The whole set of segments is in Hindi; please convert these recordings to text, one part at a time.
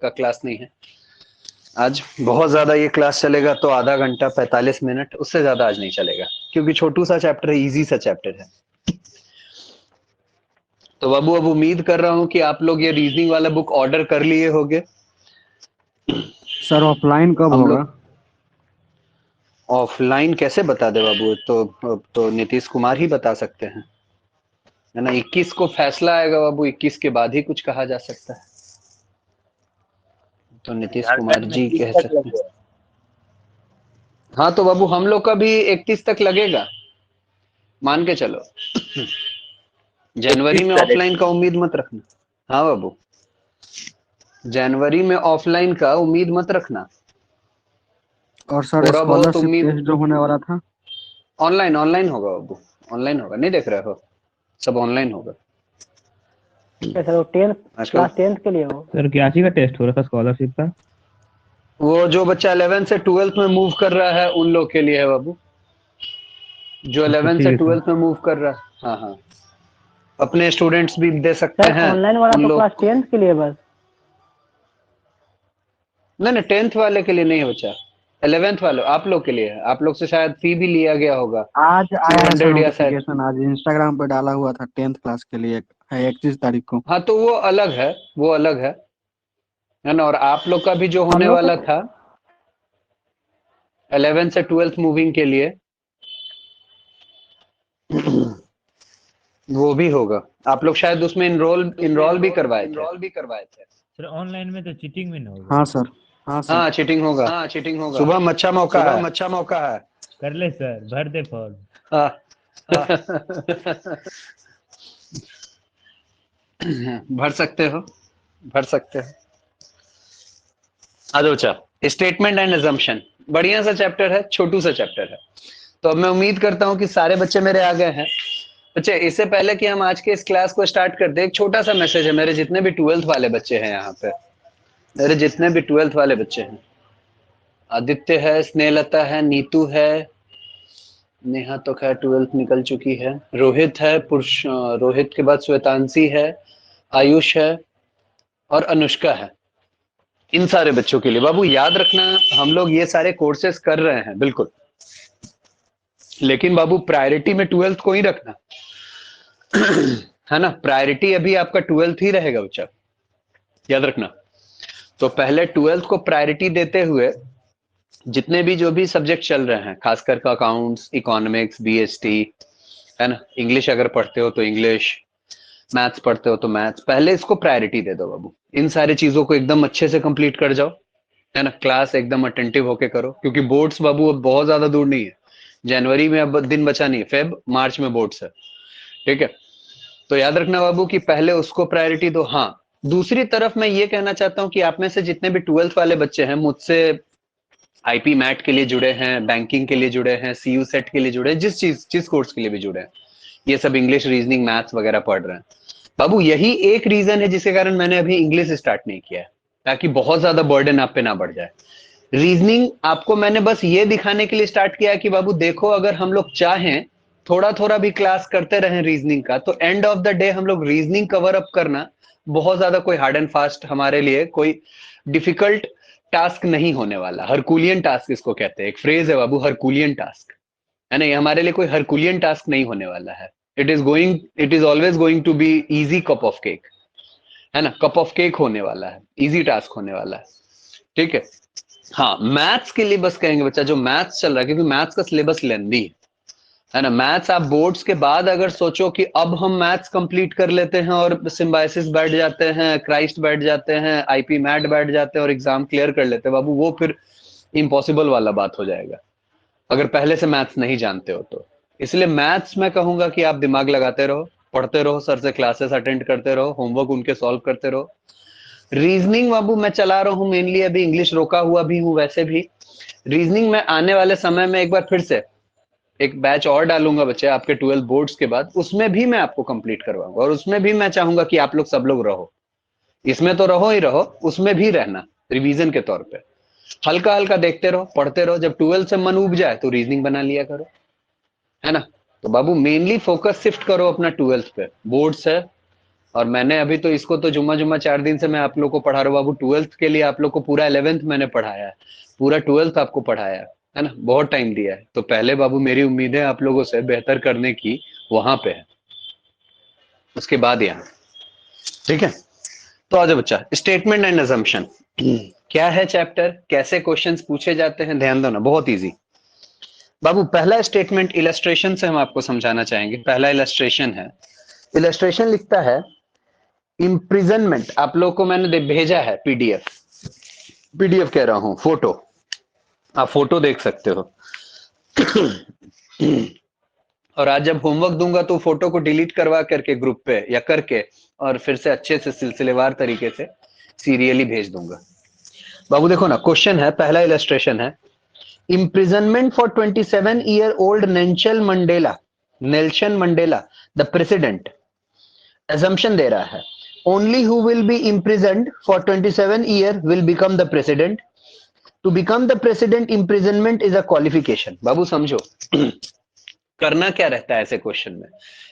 का क्लास नहीं है आज। बहुत ज्यादा ये क्लास चलेगा तो आधा घंटा 45 मिनट, उससे ज्यादा आज नहीं चलेगा, क्योंकि छोटू सा चैप्टर है, इजी सा चैप्टर है। तो बाबू अब उम्मीद कर रहा हूं कि आप लोग ये रीजनिंग वाला बुक ऑर्डर कर लिए होंगे। सर ऑफलाइन कब हम होगा? लोग ऑफलाइन कैसे बता दे बाबू, तो नीतीश कुमार ही बता सकते हैं, है ना। 21 को फैसला आएगा बाबू, 21 के बाद ही कुछ कहा जा सकता है, तो नीतीश कुमार झारखंड में जी 30 कह तक सकते हैं। लगेगा। हाँ तो बाबू हम लोग का भी 31 तक लगेगा, मान के चलो। जनवरी 31 में तारीख ऑफलाइन का उम्मीद मत रखना। हाँ बाबू, जनवरी में ऑफलाइन का उम्मीद मत रखना। और सर थोड़ा बहुत स्कॉलरशिप उम्मीद। टेस्ट जो होने वाला था? ऑनलाइन ऑनलाइन होगा बाबू, ऑनलाइन होगा, नहीं देख रहे हो, सब ऑनलाइन होगा सर वो टेंथ आजकल। क्लास 10th के लिए हो? सर क्या चीज का टेस्ट हो रहा था स्कॉलरशिप का? वो जो बच्चा 11 से 12th में मूव कर रहा है उन लोग के लिए है बाबू, जो अच्छा 11 ठीक से है सर। 12th में मूव कर रहा है। हाँ हाँ, अपने स्टूडेंट्स भी दे सकते सर हैं ऑनलाइन वाला उन तो क्लास लोग। 10th के लिए बस। नहीं नहीं, 10th वाले के लिए नहीं है बच्चा, 11th वाले आप लोग के लिए है। आप लोग से शायद फी भी लिया गया होगा, आज आया है सर 200 या शायद। नोटिफिकेशन, आज इंस्टाग्राम पे डाला हुआ था 10th क्लास के लिए, है 31 तारीख को। हाँ तो वो अलग है, वो अलग है ना। और आप लोग का भी जो हम होने लोग वाला को था 11 से 12th मूविंग के लिए, वो भी होगा। आप लोग शायद उसमें इनरोल भी करवाए थे। सर ऑनलाइन में तो चीटिंग भी ना होगा? हाँ सर। हाँ सर। हाँ चीटिंग होगा, सुबह में अच्छा मौका है। कर ले सर, भर दे फॉर्म। हाँ। भर सकते हो, भर सकते हो। अच्छा, स्टेटमेंट एंड अजम्पशन बढ़िया सा चैप्टर है, छोटू सा चैप्टर है। तो अब मैं उम्मीद करता हूं कि सारे बच्चे मेरे आ गए हैं। बच्चे इससे पहले कि हम आज के इस क्लास को स्टार्ट कर दे, एक छोटा सा मैसेज है मेरे जितने भी 12th वाले बच्चे हैं यहाँ पे, मेरे जितने भी 12th वाले बच्चे हैं, आदित्य है, स्नेहलता है, नीतू है, नेहा तो खैर 12th निकल चुकी है, रोहित है, पुरुष रोहित के बाद श्वेतांशी है, आयुष है और अनुष्का है। इन सारे बच्चों के लिए बाबू याद रखना, हम लोग ये सारे कोर्सेज कर रहे हैं बिल्कुल, लेकिन बाबू प्रायोरिटी में 12th को ही रखना, है ना। प्रायोरिटी अभी आपका 12th ही रहेगा बच्चा, याद रखना। तो पहले 12th को प्रायोरिटी देते हुए जितने भी जो भी सब्जेक्ट चल रहे हैं, खासकर का अकाउंट्स, इकोनॉमिक्स, बीएसटी, है ना, इंग्लिश अगर पढ़ते हो तो इंग्लिश, मैथ्स पढ़ते हो तो मैथ्स, पहले इसको प्रायोरिटी दे दो बाबू। इन सारी चीजों को एकदम अच्छे से कंप्लीट कर जाओ, है ना। क्लास एकदम अटेंटिव होके करो, क्योंकि बोर्ड्स बाबू अब बहुत ज्यादा दूर नहीं है, जनवरी में अब दिन बचा नहीं है, फेब मार्च में बोर्ड्स है, ठीक है। तो याद रखना बाबू कि पहले उसको प्रायोरिटी दो। हाँ, दूसरी तरफ मैं ये कहना चाहता हूं कि आप में से जितने भी 12th वाले बच्चे हैं, मुझसे आईपी मैट के लिए जुड़े हैं, बैंकिंग के लिए जुड़े हैं, सीयू सेट के लिए जुड़े हैं, जिस कोर्स के लिए भी जुड़े हैं, ये सब इंग्लिश, रीजनिंग, मैथ्स वगैरह पढ़ रहे हैं बाबू, यही एक रीजन है जिसके कारण मैंने अभी इंग्लिश स्टार्ट नहीं किया है, ताकि बहुत ज्यादा बर्डन आप पे ना बढ़ जाए। रीजनिंग आपको मैंने बस ये दिखाने के लिए स्टार्ट किया है कि बाबू देखो, अगर हम लोग चाहें थोड़ा थोड़ा भी क्लास करते रहें रीजनिंग का, तो एंड ऑफ द डे हम लोग रीजनिंग कवर अप करना बहुत ज्यादा कोई हार्ड एंड फास्ट हमारे लिए कोई डिफिकल्ट टास्क नहीं होने वाला। हरकुलियन टास्क इसको कहते हैं, एक फ्रेज है बाबू, हरकुलियन टास्क, है ना। ये हमारे लिए कोई हरकुलियन टास्क नहीं होने वाला है। It is always going to be easy cup of cake, है ना। कप ऑफ केक होने वाला है, इजी टास्क होने वाला है, ठीक है। हाँ, मैथ्स के लिए बस कहेंगे बच्चा, जो मैथ्स चल रहा है, क्योंकि मैथ्स का सिलेबस लेंदी है ना। मैथ्स आप बोर्ड्स के बाद अगर सोचो कि अब हम मैथ्स कंप्लीट कर लेते हैं और सिम्बायसिस बैठ जाते हैं, क्राइस्ट बैठ जाते हैं, आईपी मैट बैठ जाते हैं और एग्जाम क्लियर कर लेते हैं बाबू, वो फिर इम्पॉसिबल वाला बात हो जाएगा, अगर पहले से मैथ्स नहीं जानते हो तो। इसलिए मैथ्स मैं कहूंगा कि आप दिमाग लगाते रहो, पढ़ते रहो, सर से क्लासेस अटेंड करते रहो, होमवर्क उनके सॉल्व करते रहो। रीजनिंग बाबू मैं चला रहा हूं मेनली, अभी इंग्लिश रोका हुआ भी हूं वैसे भी। रीजनिंग में आने वाले समय में एक बार फिर से एक बैच और डालूंगा बच्चे आपके 12 बोर्ड्स के बाद, उसमें भी मैं आपको कंप्लीट करवाऊंगा, और उसमें भी मैं चाहूंगा कि आप लोग सब लोग रहो, इसमें तो रहो ही रहो, उसमें भी रहना रिवीजन के तौर पे। हल्का हल्का देखते रहो, पढ़ते रहो, जब 12 से मन उब जाए तो रीजनिंग बना लिया करो, है ना। तो बाबू मेनली फोकस शिफ्ट करो अपना 12th पे, बोर्ड्स है, और मैंने अभी तो इसको तो जुम्मा जुम्मा 4 दिन से मैं आप लोग को पढ़ा रहा हूँ बाबू। 12th के लिए आप लोग को पूरा 11th मैंने पढ़ाया है, पूरा 12th आपको पढ़ाया है ना, बहुत टाइम दिया है। तो पहले बाबू मेरी उम्मीदें आप लोगों से बेहतर करने की वहां पे है, उसके बाद यहाँ, ठीक है। तो आ जाओ बच्चा, स्टेटमेंट एंड अजम्पशन क्या है चैप्टर, कैसे क्वेश्चंस पूछे जाते हैं, ध्यान दो ना, बहुत इजी बाबू। पहला स्टेटमेंट इलस्ट्रेशन से हम आपको समझाना चाहेंगे। पहला इलस्ट्रेशन है, इलस्ट्रेशन लिखता है इम्प्रिजनमेंट। आप लोग को मैंने भेजा है पीडीएफ, पीडीएफ कह रहा हूं, फोटो, आप फोटो देख सकते हो। और आज जब होमवर्क दूंगा तो फोटो को डिलीट करवा करके ग्रुप पे या करके और फिर से अच्छे से सिलसिलेवार तरीके से सीरियली भेज दूंगा। बाबू देखो ना, क्वेश्चन है, पहला इलस्ट्रेशन है, imprisonment for 27-year-old Nelson Mandela the president. assumption दे रहा है only who will be imprisoned for 27 year will become the president. To become the president imprisonment is a qualification। बाबू समझो करना क्या रहता है ऐसे क्वेश्चन में,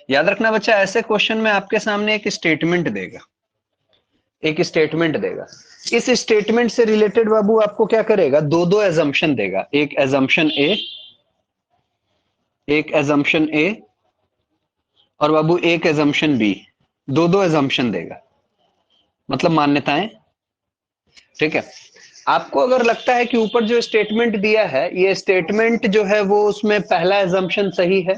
याद रखना बच्चा, ऐसे क्वेश्चन में आपके सामने एक स्टेटमेंट देगा, एक स्टेटमेंट देगा। इस स्टेटमेंट से रिलेटेड बाबू आपको क्या करेगा, दो एजम्पशन देगा, एक एजम्पशन ए, एक एजम्पशन ए और बाबू एक एजम्पशन बी, दो एजम्पशन देगा, मतलब मान्यताएं, ठीक है। आपको अगर लगता है कि ऊपर जो स्टेटमेंट दिया है ये स्टेटमेंट जो है वो उसमें पहला एजम्पशन सही है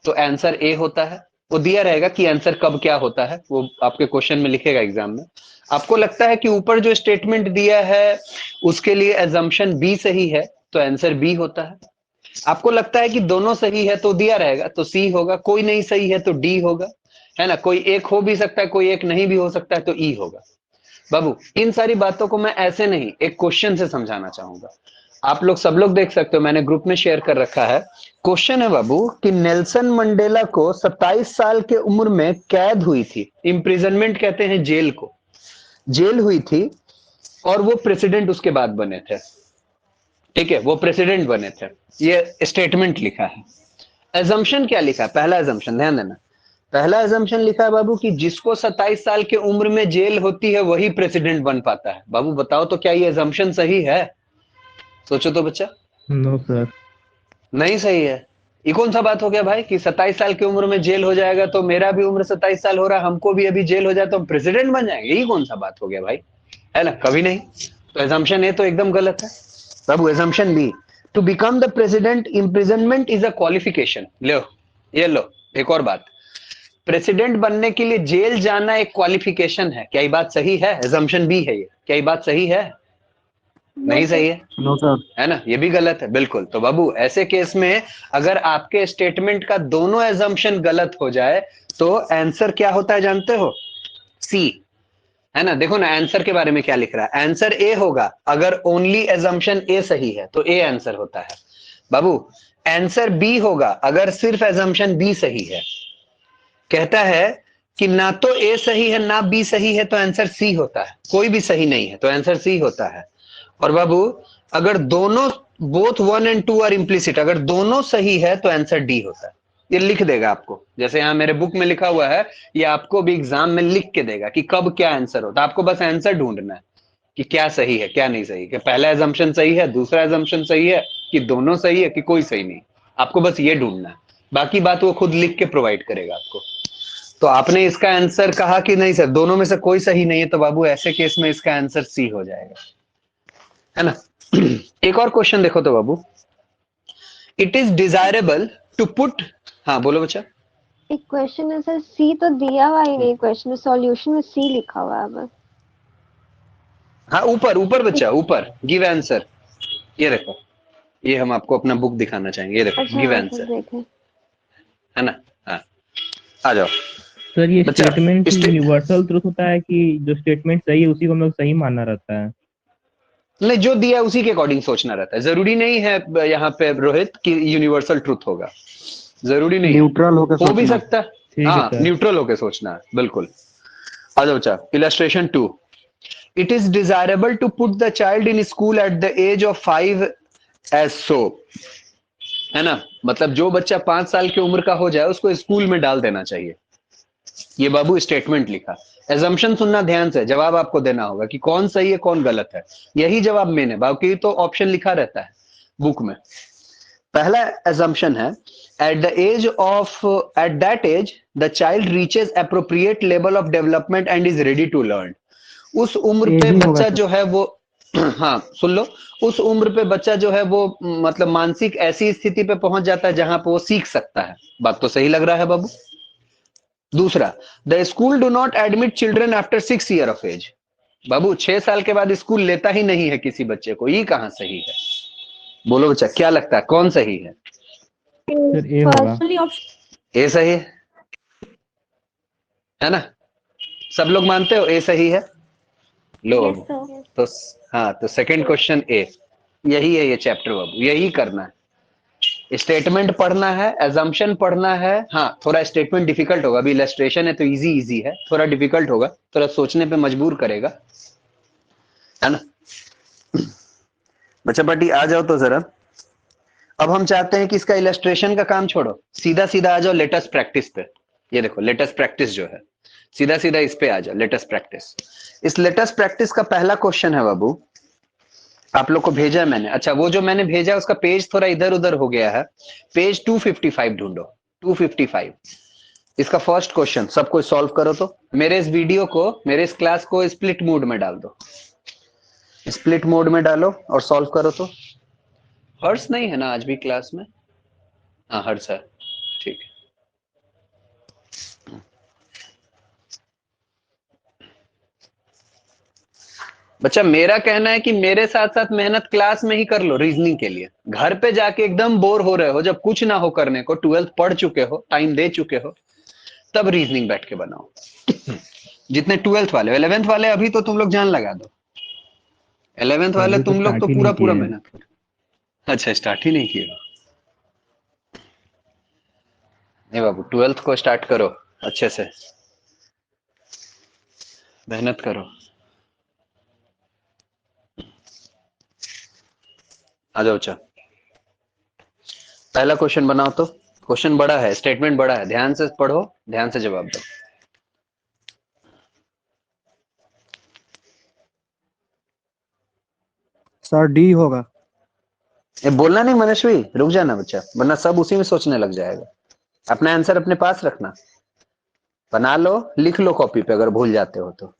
तो आंसर ए होता है। वो दिया रहेगा कि आंसर कब क्या होता है, वो आपके क्वेश्चन में लिखेगा एग्जाम में। आपको लगता है कि ऊपर जो स्टेटमेंट दिया है उसके लिए एजम्पशन बी सही है तो आंसर बी होता है। आपको लगता है कि दोनों सही है तो दिया रहेगा तो सी होगा, कोई नहीं सही है तो डी होगा, है ना, कोई एक हो भी सकता है, कोई एक नहीं भी हो सकता है तो ई होगा। बाबू इन सारी बातों को मैं ऐसे नहीं, एक क्वेश्चन से समझाना चाहूंगा। आप लोग सब लोग देख सकते हो, मैंने ग्रुप में शेयर कर रखा है। क्वेश्चन है बाबू कि नेल्सन मंडेला को 27 साल के उम्र में कैद हुई थी, इम्प्रिजनमेंट कहते हैं जेल को, जेल हुई थी और वो प्रेसिडेंट उसके बाद बने थे, ठीक है, वो प्रेसिडेंट बने थे, ये स्टेटमेंट लिखा है। एजम्पशन क्या लिखा है, पहला एजम्पशन ध्यान देना, पहला एजम्पशन लिखा है बाबू कि जिसको 27 साल की उम्र में जेल होती है वही प्रेसिडेंट बन पाता है। बाबू बताओ तो क्या ये एजम्पशन सही है, सोचो तो बच्चा। नो सर, नहीं सही है। ये कौन सा बात हो गया भाई कि 27 साल की उम्र में जेल हो जाएगा तो मेरा भी उम्र 27 साल हो रहा है, हमको भी अभी जेल हो जाए तो हम प्रेसिडेंट बन जाएंगे, यही कौन सा बात हो गया भाई, है ना, कभी नहीं। तो एजम्पशन ए तो एकदम गलत है बाबू। Assumption B, to become the president imprisonment is a qualification. लो ये लो एक और बात, प्रेसिडेंट बनने के लिए जेल जाना एक क्वालिफिकेशन है, क्या ये बात सही है, एजम्पशन बी है ये, क्या ये बात सही है, नहीं सही है, नो सर। है ना, ये भी गलत है बिल्कुल। तो बाबू ऐसे केस में अगर आपके स्टेटमेंट का दोनों एजम्पशन गलत हो जाए तो आंसर क्या होता है जानते हो, सी, है ना। देखो ना आंसर के बारे में क्या लिख रहा है, आंसर ए होगा अगर ओनली एजम्पशन ए सही है तो ए आंसर होता है। बाबू आंसर बी होगा अगर सिर्फ एजम्पशन बी सही है। कहता है कि ना तो ए सही है ना बी सही है तो आंसर सी होता है, कोई भी सही नहीं है तो आंसर सी होता है। और बाबू अगर दोनों बोथ 1 और 2 आर इम्प्लिसिट, अगर दोनों सही है तो आंसर डी होता है। ये लिख देगा आपको, जैसे यहां मेरे बुक में लिखा हुआ है, ये आपको भी एग्जाम में लिख के देगा कि कब क्या आंसर होता है। आपको बस आंसर ढूंढना है कि क्या सही है क्या नहीं सही, कि पहला एजम्पशन सही है, दूसरा एजम्पशन सही है, कि दोनों सही है, कि कोई सही नहीं। आपको बस ये ढूंढना है, बाकी बात वो खुद लिख के प्रोवाइड करेगा आपको। तो आपने इसका आंसर कहा कि नहीं सर दोनों में से कोई सही नहीं है, तो बाबू ऐसे केस में इसका आंसर सी हो जाएगा, है ना। एक और क्वेश्चन देखो तो बाबू, it is desirable to put, हाँ बोलो बच्चा। एक क्वेश्चन है सर, सी तो दिया हुआ ही नहीं क्वेश्चन में, सॉल्यूशन में सी लिखा हुआ है बस। हाँ ऊपर ऊपर बच्चा, ऊपर गिव आंसर, ये देखो, ये हम आपको अपना बुक दिखाना चाहेंगे, ये देखो अच्छा गिव अच्छा आंसर, देखें। है ना। हाँ आ जाओ सर ये बच्चा, स्टेटमेंट यूनिवर्सल ट्रुथ होता है कि जो स्टेटमेंट सही है उसी को हम लोग सही मानना रहता है? नहीं, जो दिया है उसी के अकॉर्डिंग सोचना रहता है, जरूरी नहीं है यहाँ पे रोहित कि यूनिवर्सल ट्रुथ होगा, जरूरी नहीं, न्यूट्रल होकर हो भी सोचना। सकता है। ठीक है हाँ सर। न्यूट्रल होके सोचना है बिल्कुल। आ जाओ बच्चा, illustration 2, it is desirable to put the child in school at the age of 5 age so, है ना, मतलब जो बच्चा 5 साल की उम्र का हो जाए उसको स्कूल में डाल देना चाहिए, ये बाबू स्टेटमेंट लिखा। एजम्पशन सुनना ध्यान से, जवाब आपको देना होगा कि कौन सही है कौन गलत है, यही जवाब मेन है, बाकी तो ऑप्शन लिखा रहता है बुक में। पहला एजम्पशन है at that as the child reaches appropriate level of development and is ready to learn. उस उम्र ए पे ही होगा बच्चा सर। जो है वो हाँ सुन लो, उस उम्र पे बच्चा जो है वो मतलब मानसिक ऐसी स्थिति पे पहुंच जाता है जहां पे वो सीख सकता है। बात तो सही लग रहा है बाबू। दूसरा, the school do not admit children after 6 year of age. बाबू 6 साल के बाद स्कूल लेता ही नहीं है किसी बच्चे को, ये कहां सही है? बोलो बच्चा, क्या लगता है कौन सही है? सर ए होगा। ए सही है ना? सब लोग मानते हो ए सही है? लो यस बाबू। सर। तो हाँ, तो सेकंड क्वेश्चन ए, यही है ये चैप्टर बाबू, यही करना है। स्टेटमेंट पढ़ना है, एजम्पशन पढ़ना है। हाँ थोड़ा स्टेटमेंट डिफिकल्ट होगा, अभी इलस्ट्रेशन है तो इजी इजी है, थोड़ा डिफिकल्ट होगा, थोड़ा सोचने पे मजबूर करेगा, है ना बच्चा पार्टी? आ जाओ तो जरा। अब हम चाहते हैं कि इसका इलस्ट्रेशन का काम छोड़ो, सीधा सीधा आ जाओ लेटेस्ट प्रैक्टिस पे। ये देखो लेटेस्ट प्रैक्टिस जो है, सीधा सीधा इस पे आ जाओ, लेटेस्ट प्रैक्टिस। इस लेटेस्ट प्रैक्टिस का पहला क्वेश्चन है बाबू, आप लोग को भेजा है मैंने। अच्छा, वो जो मैंने भेजा उसका पेज थोड़ा इधर उधर हो गया है, पेज 255 ढूंढो, 255। इसका फर्स्ट क्वेश्चन सब कोई सॉल्व करो। तो मेरे इस वीडियो को, मेरे इस क्लास को स्प्लिट मोड में डाल दो, स्प्लिट मोड में डालो और सॉल्व करो। तो हर्ष नहीं है ना आज भी क्लास में? हाँ हर्ष है, ठीक है। बच्चा मेरा कहना है कि मेरे साथ साथ मेहनत क्लास में ही कर लो रीजनिंग के लिए। घर पे जाके एकदम बोर हो रहे हो, जब कुछ ना हो करने को, 12th पढ़ चुके हो, टाइम दे चुके हो, तब रीजनिंग बैठ के बनाओ। जितने 12th वाले, 11th वाले अभी तो तुम लोग जान लगा दो, 11th सर वाले अभी तो तुम लोग तो स्टार्ट ही पूरा नहीं पूरा किए हैं। मेहनत करो। अच्छा स्टार्ट ही नहीं किए? नहीं बाबू, 12th को स्टार्ट करो, अच्छे से मेहनत करो। आ जाओ अच्छा, पहला क्वेश्चन बनाओ। तो क्वेश्चन बड़ा है, स्टेटमेंट बड़ा है, ध्यान से पढ़ो, ध्यान से जवाब दो। सर डी होगा। ये बोलना नहीं मनस्वी, रुक जाना बच्चा, वरना सब उसी में सोचने लग जाएगा। अपना आंसर अपने पास रखना, बना लो, लिख लो कॉपी पे अगर भूल जाते हो तो।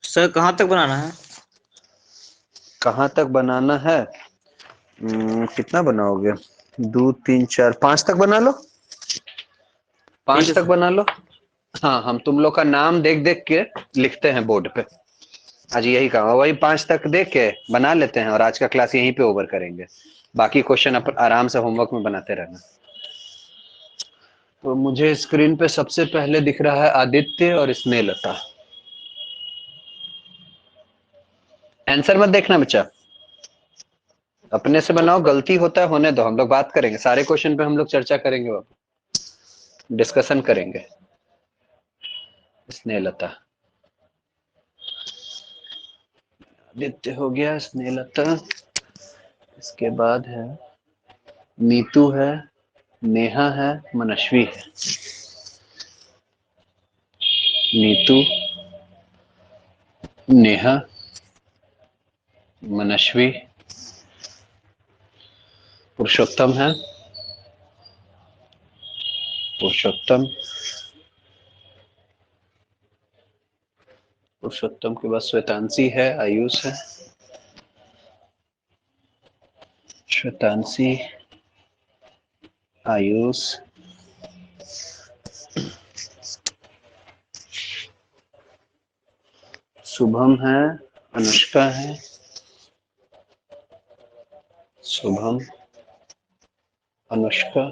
सर कहाँ तक बनाना है? कहां तक बनाना है? कितना बनाओगे? 2 3 4 5 तक बना लो, ठीक 5 है तक सर। बना लो। हाँ हम तुम लोग का नाम देख देख के लिखते हैं बोर्ड पे, आज यही काम है, वही 5 तक देख के बना लेते हैं और आज का क्लास यहीं पे ओवर करेंगे। बाकी क्वेश्चन आराम से होमवर्क में बनाते रहना। तो मुझे स्क्रीन पे सबसे पहले दिख रहा है आदित्य और स्नेहलता। आंसर मत देखना बच्चा, अपने से बनाओ, गलती होता है होने दो, हम लोग बात करेंगे सारे क्वेश्चन पे, हम लोग चर्चा करेंगे, डिस्कशन करेंगे। स्नेहलता, आदित्य हो गया, स्नेहलता, इसके बाद है नीतू है, नेहा है, मनस्वी है। नीतू, नेहा, मनस्वी, पुरुषोत्तम है, पुरुषोत्तम, पुरुषोत्तम के बाद श्वेतांशी है, आयुष है, श्वेतांशी, आयुष, शुभम है, अनुष्का है, शुभम, अनुष्का,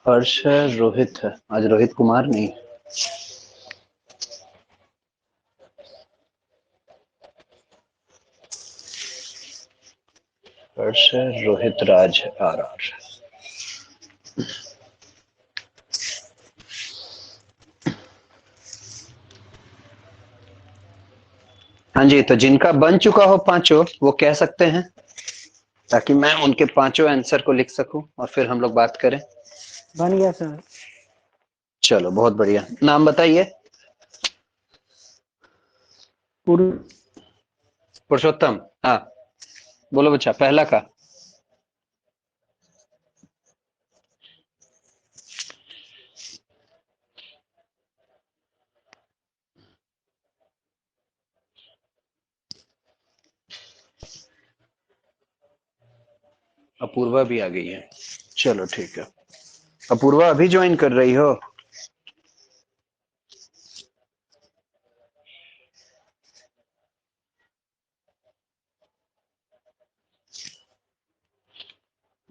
हर्ष है, रोहित है, आज रोहित कुमार नहीं, हर्ष है, रोहित राज आर आर। हाँ जी, तो जिनका बन चुका हो पांचों वो कह सकते हैं, ताकि मैं उनके पांचों आंसर को लिख सकूं और फिर हम लोग बात करें। बन गया सर। चलो बहुत बढ़िया, नाम बताइए। पूर्व पुरुषोत्तम, हाँ बोलो बच्चा, पहला का। अपूर्वा भी आ गई है, चलो ठीक है। अपूर्वा अभी ज्वाइन कर रही हो?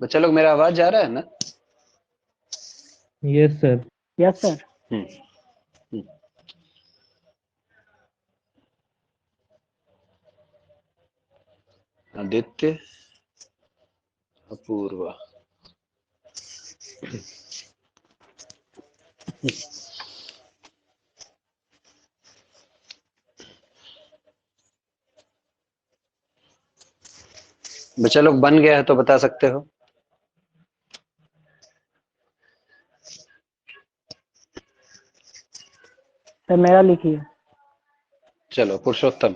बच्चा लोग मेरा आवाज जा रहा है ना? Yes sir. Yes sir. Hmm hmm. Aditya, Apurva, बच्चा लोग बन गया है तो बता सकते हो। सर मेरा लिखिए। चलो पुरुषोत्तम,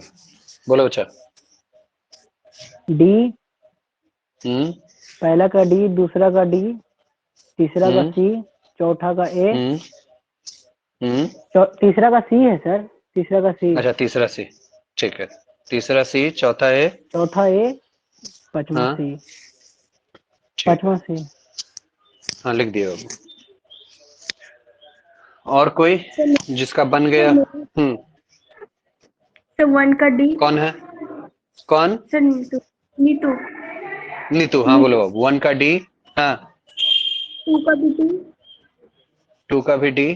बोलो बच्चा। डी, हम्म पहला का डी, दूसरा का डी, तीसरा का हम्म सी, चौथा का ए। हम्म हम्म। तीसरा का सी है सर, तीसरा का सी, अच्छा तीसरा सी, ठीक है। तीसरा सी, चौथा है, चौथा ए, पांचवा हाँ सी, ठीक पांचवा है। सी। हाँ लिख दिया बाबू। और कोई जिसका बन गया? हम्म। सर वन का डी। कौन है? कौन? सर नीतू। नीतू। नीतू, हाँ बोलो बाबू। वन का डी, हाँ। टू का भी डी। टू का भी डी,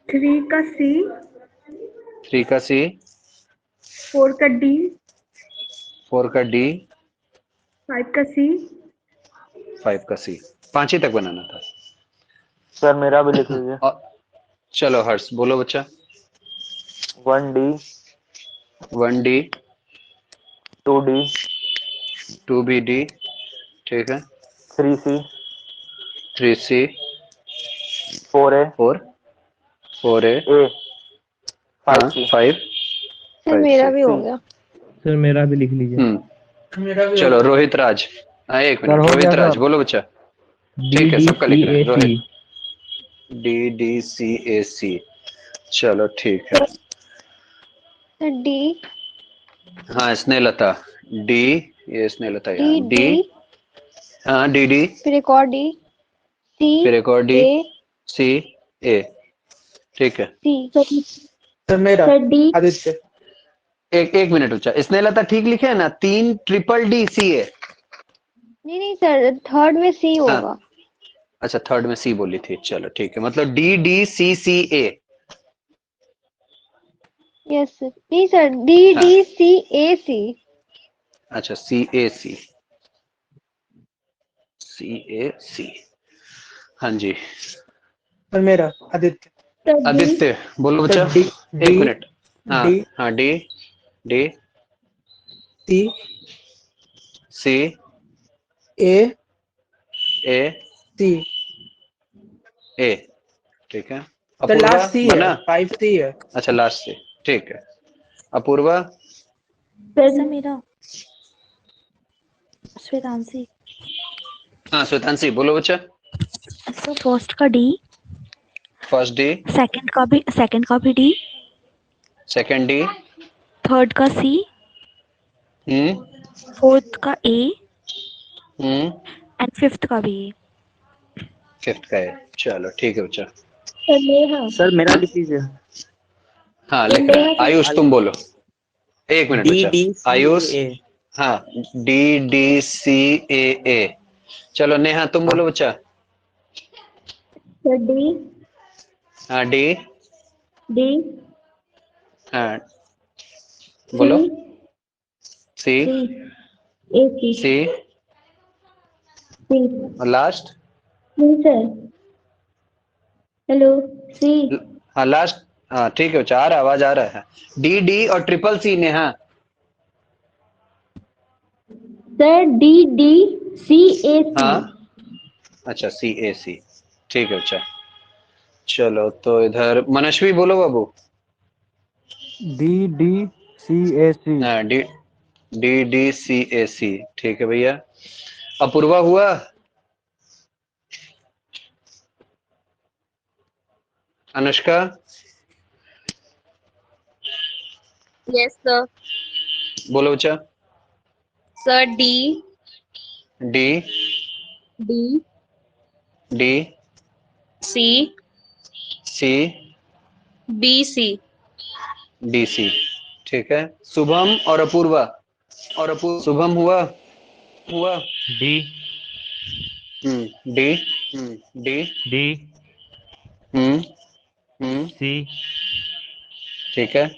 थ्री का सी। थ्री का सी, फोर का डी। फोर का डी, फाइव का सी। फाइव का सी। पांच ही तक बनाना था। सर मेरा भी लिख लीजिए। और चलो हर्ष बोलो बच्चा। 1D, one D, 2D, two B D, ठीक है। 3C, three C, 4A, four, four A, A, हाँ 5C, फाइव, सर फाइव मेरा सी। भी हो गया। सर मेरा भी लिख लीजिए। चलो रोहित राज, हाँ एक सर मिनट, हो रोहित गया राज सर। बोलो बच्चा। डी ठीक है, डी सबका सी लिख रहे ए हैं। सी। Rohit, D D C A सी, चलो ठीक है। सर डी, हाँ स्नेहलता, डी, ये स्नेहलता डी यहाँ डी, डी, हाँ डी डी, फिर एक और डी, सी, फिर एक और डी, ए, सी, ए, ठीक है। सी। सर मेरा। Sir D. आदित्य। एक एक मिनट बच्चा, स्नेहलता ठीक लिखे है ना? तीन ट्रिपल डी सी ए। नहीं नहीं सर, थर्ड में सी हाँ होगा। अच्छा, थर्ड में सी बोली थी, चलो ठीक है। मतलब डी डी सी सी ए। यस सर, नहीं सर, डी हाँ डी सी ए सी। अच्छा, सी A C, C A C, हाँ जी। सर मेरा आदित्य। Sir D. आदित्य बोलो बच्चा। सर डी, एक डी, मिनट, हाँ डी, हाँ D, D, C, C, A, A, C. A, ठीक है। सर अपूर्वा लास्ट सी है, बना? 5C है। अच्छा लास्ट से, ठीक है। अपूर्वा, सर मेरा। श्वेतांशी। हाँ श्वेतांशी बोलो बच्चा। सर फर्स्ट का डी। फर्स्ट डी, सेकंड का भी डी। सेकंड डी, थर्ड का सी। हम्म फोर्थ का ए। हम्म, एंड फिफ्थ का भी ए। फिफ्थ का है, चलो ठीक है बच्चा। सर नेहा। सर मेरा लिख लीजिए। हाँ लिख रहा है। आयुष तुम बोलो। एक मिनट D बच्चा, D C आयुष, A। हाँ डी डी सी ए ए, चलो नेहा तुम बोलो बच्चा। Sir D. हाँ डी, डी। हाँ सी। बोलो। सी, सी। ए सी। सी, सी। और लास्ट, सी सर। हेलो। सी। हाँ लास्ट, हाँ ठीक है बच्चा, आ रहा आवाज आ रहा है। डी डी और triple C Neha. Sir D D C A C. हाँ अच्छा सी ए सी, ठीक है बच्चा। चलो तो इधर मनस्वी बोलो बाबू। D D C A C. हाँ D D D C A C, ठीक है भैया। अपूर्वा हुआ? अनुष्का? Yes sir. बोलो बच्चा। Sir D D D D C C B C. D C, ठीक है। शुभम और अपूर्वा। शुभम हुआ? हुआ? D D D D C ठीक है।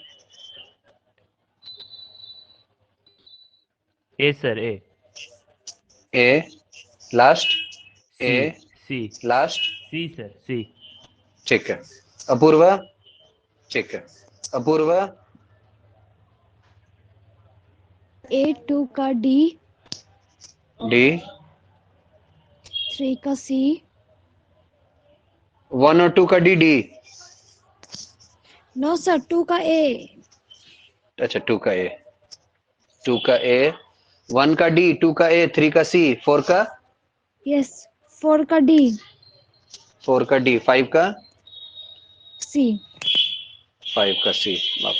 A sir A last A C last C sir C. ठीक है। अपूर्वा? ठीक है। अपूर्वा? A2 का D, डी 3 का C, 1 और 2 का डी डी। नो सर 2 का A, अच्छा 2 का ए, 2 का ए, 1 का डी, 2 का ए, 3 का सी, 4 का? यस 4 का D, 4 का डी, 5 का? C, 5 का सी।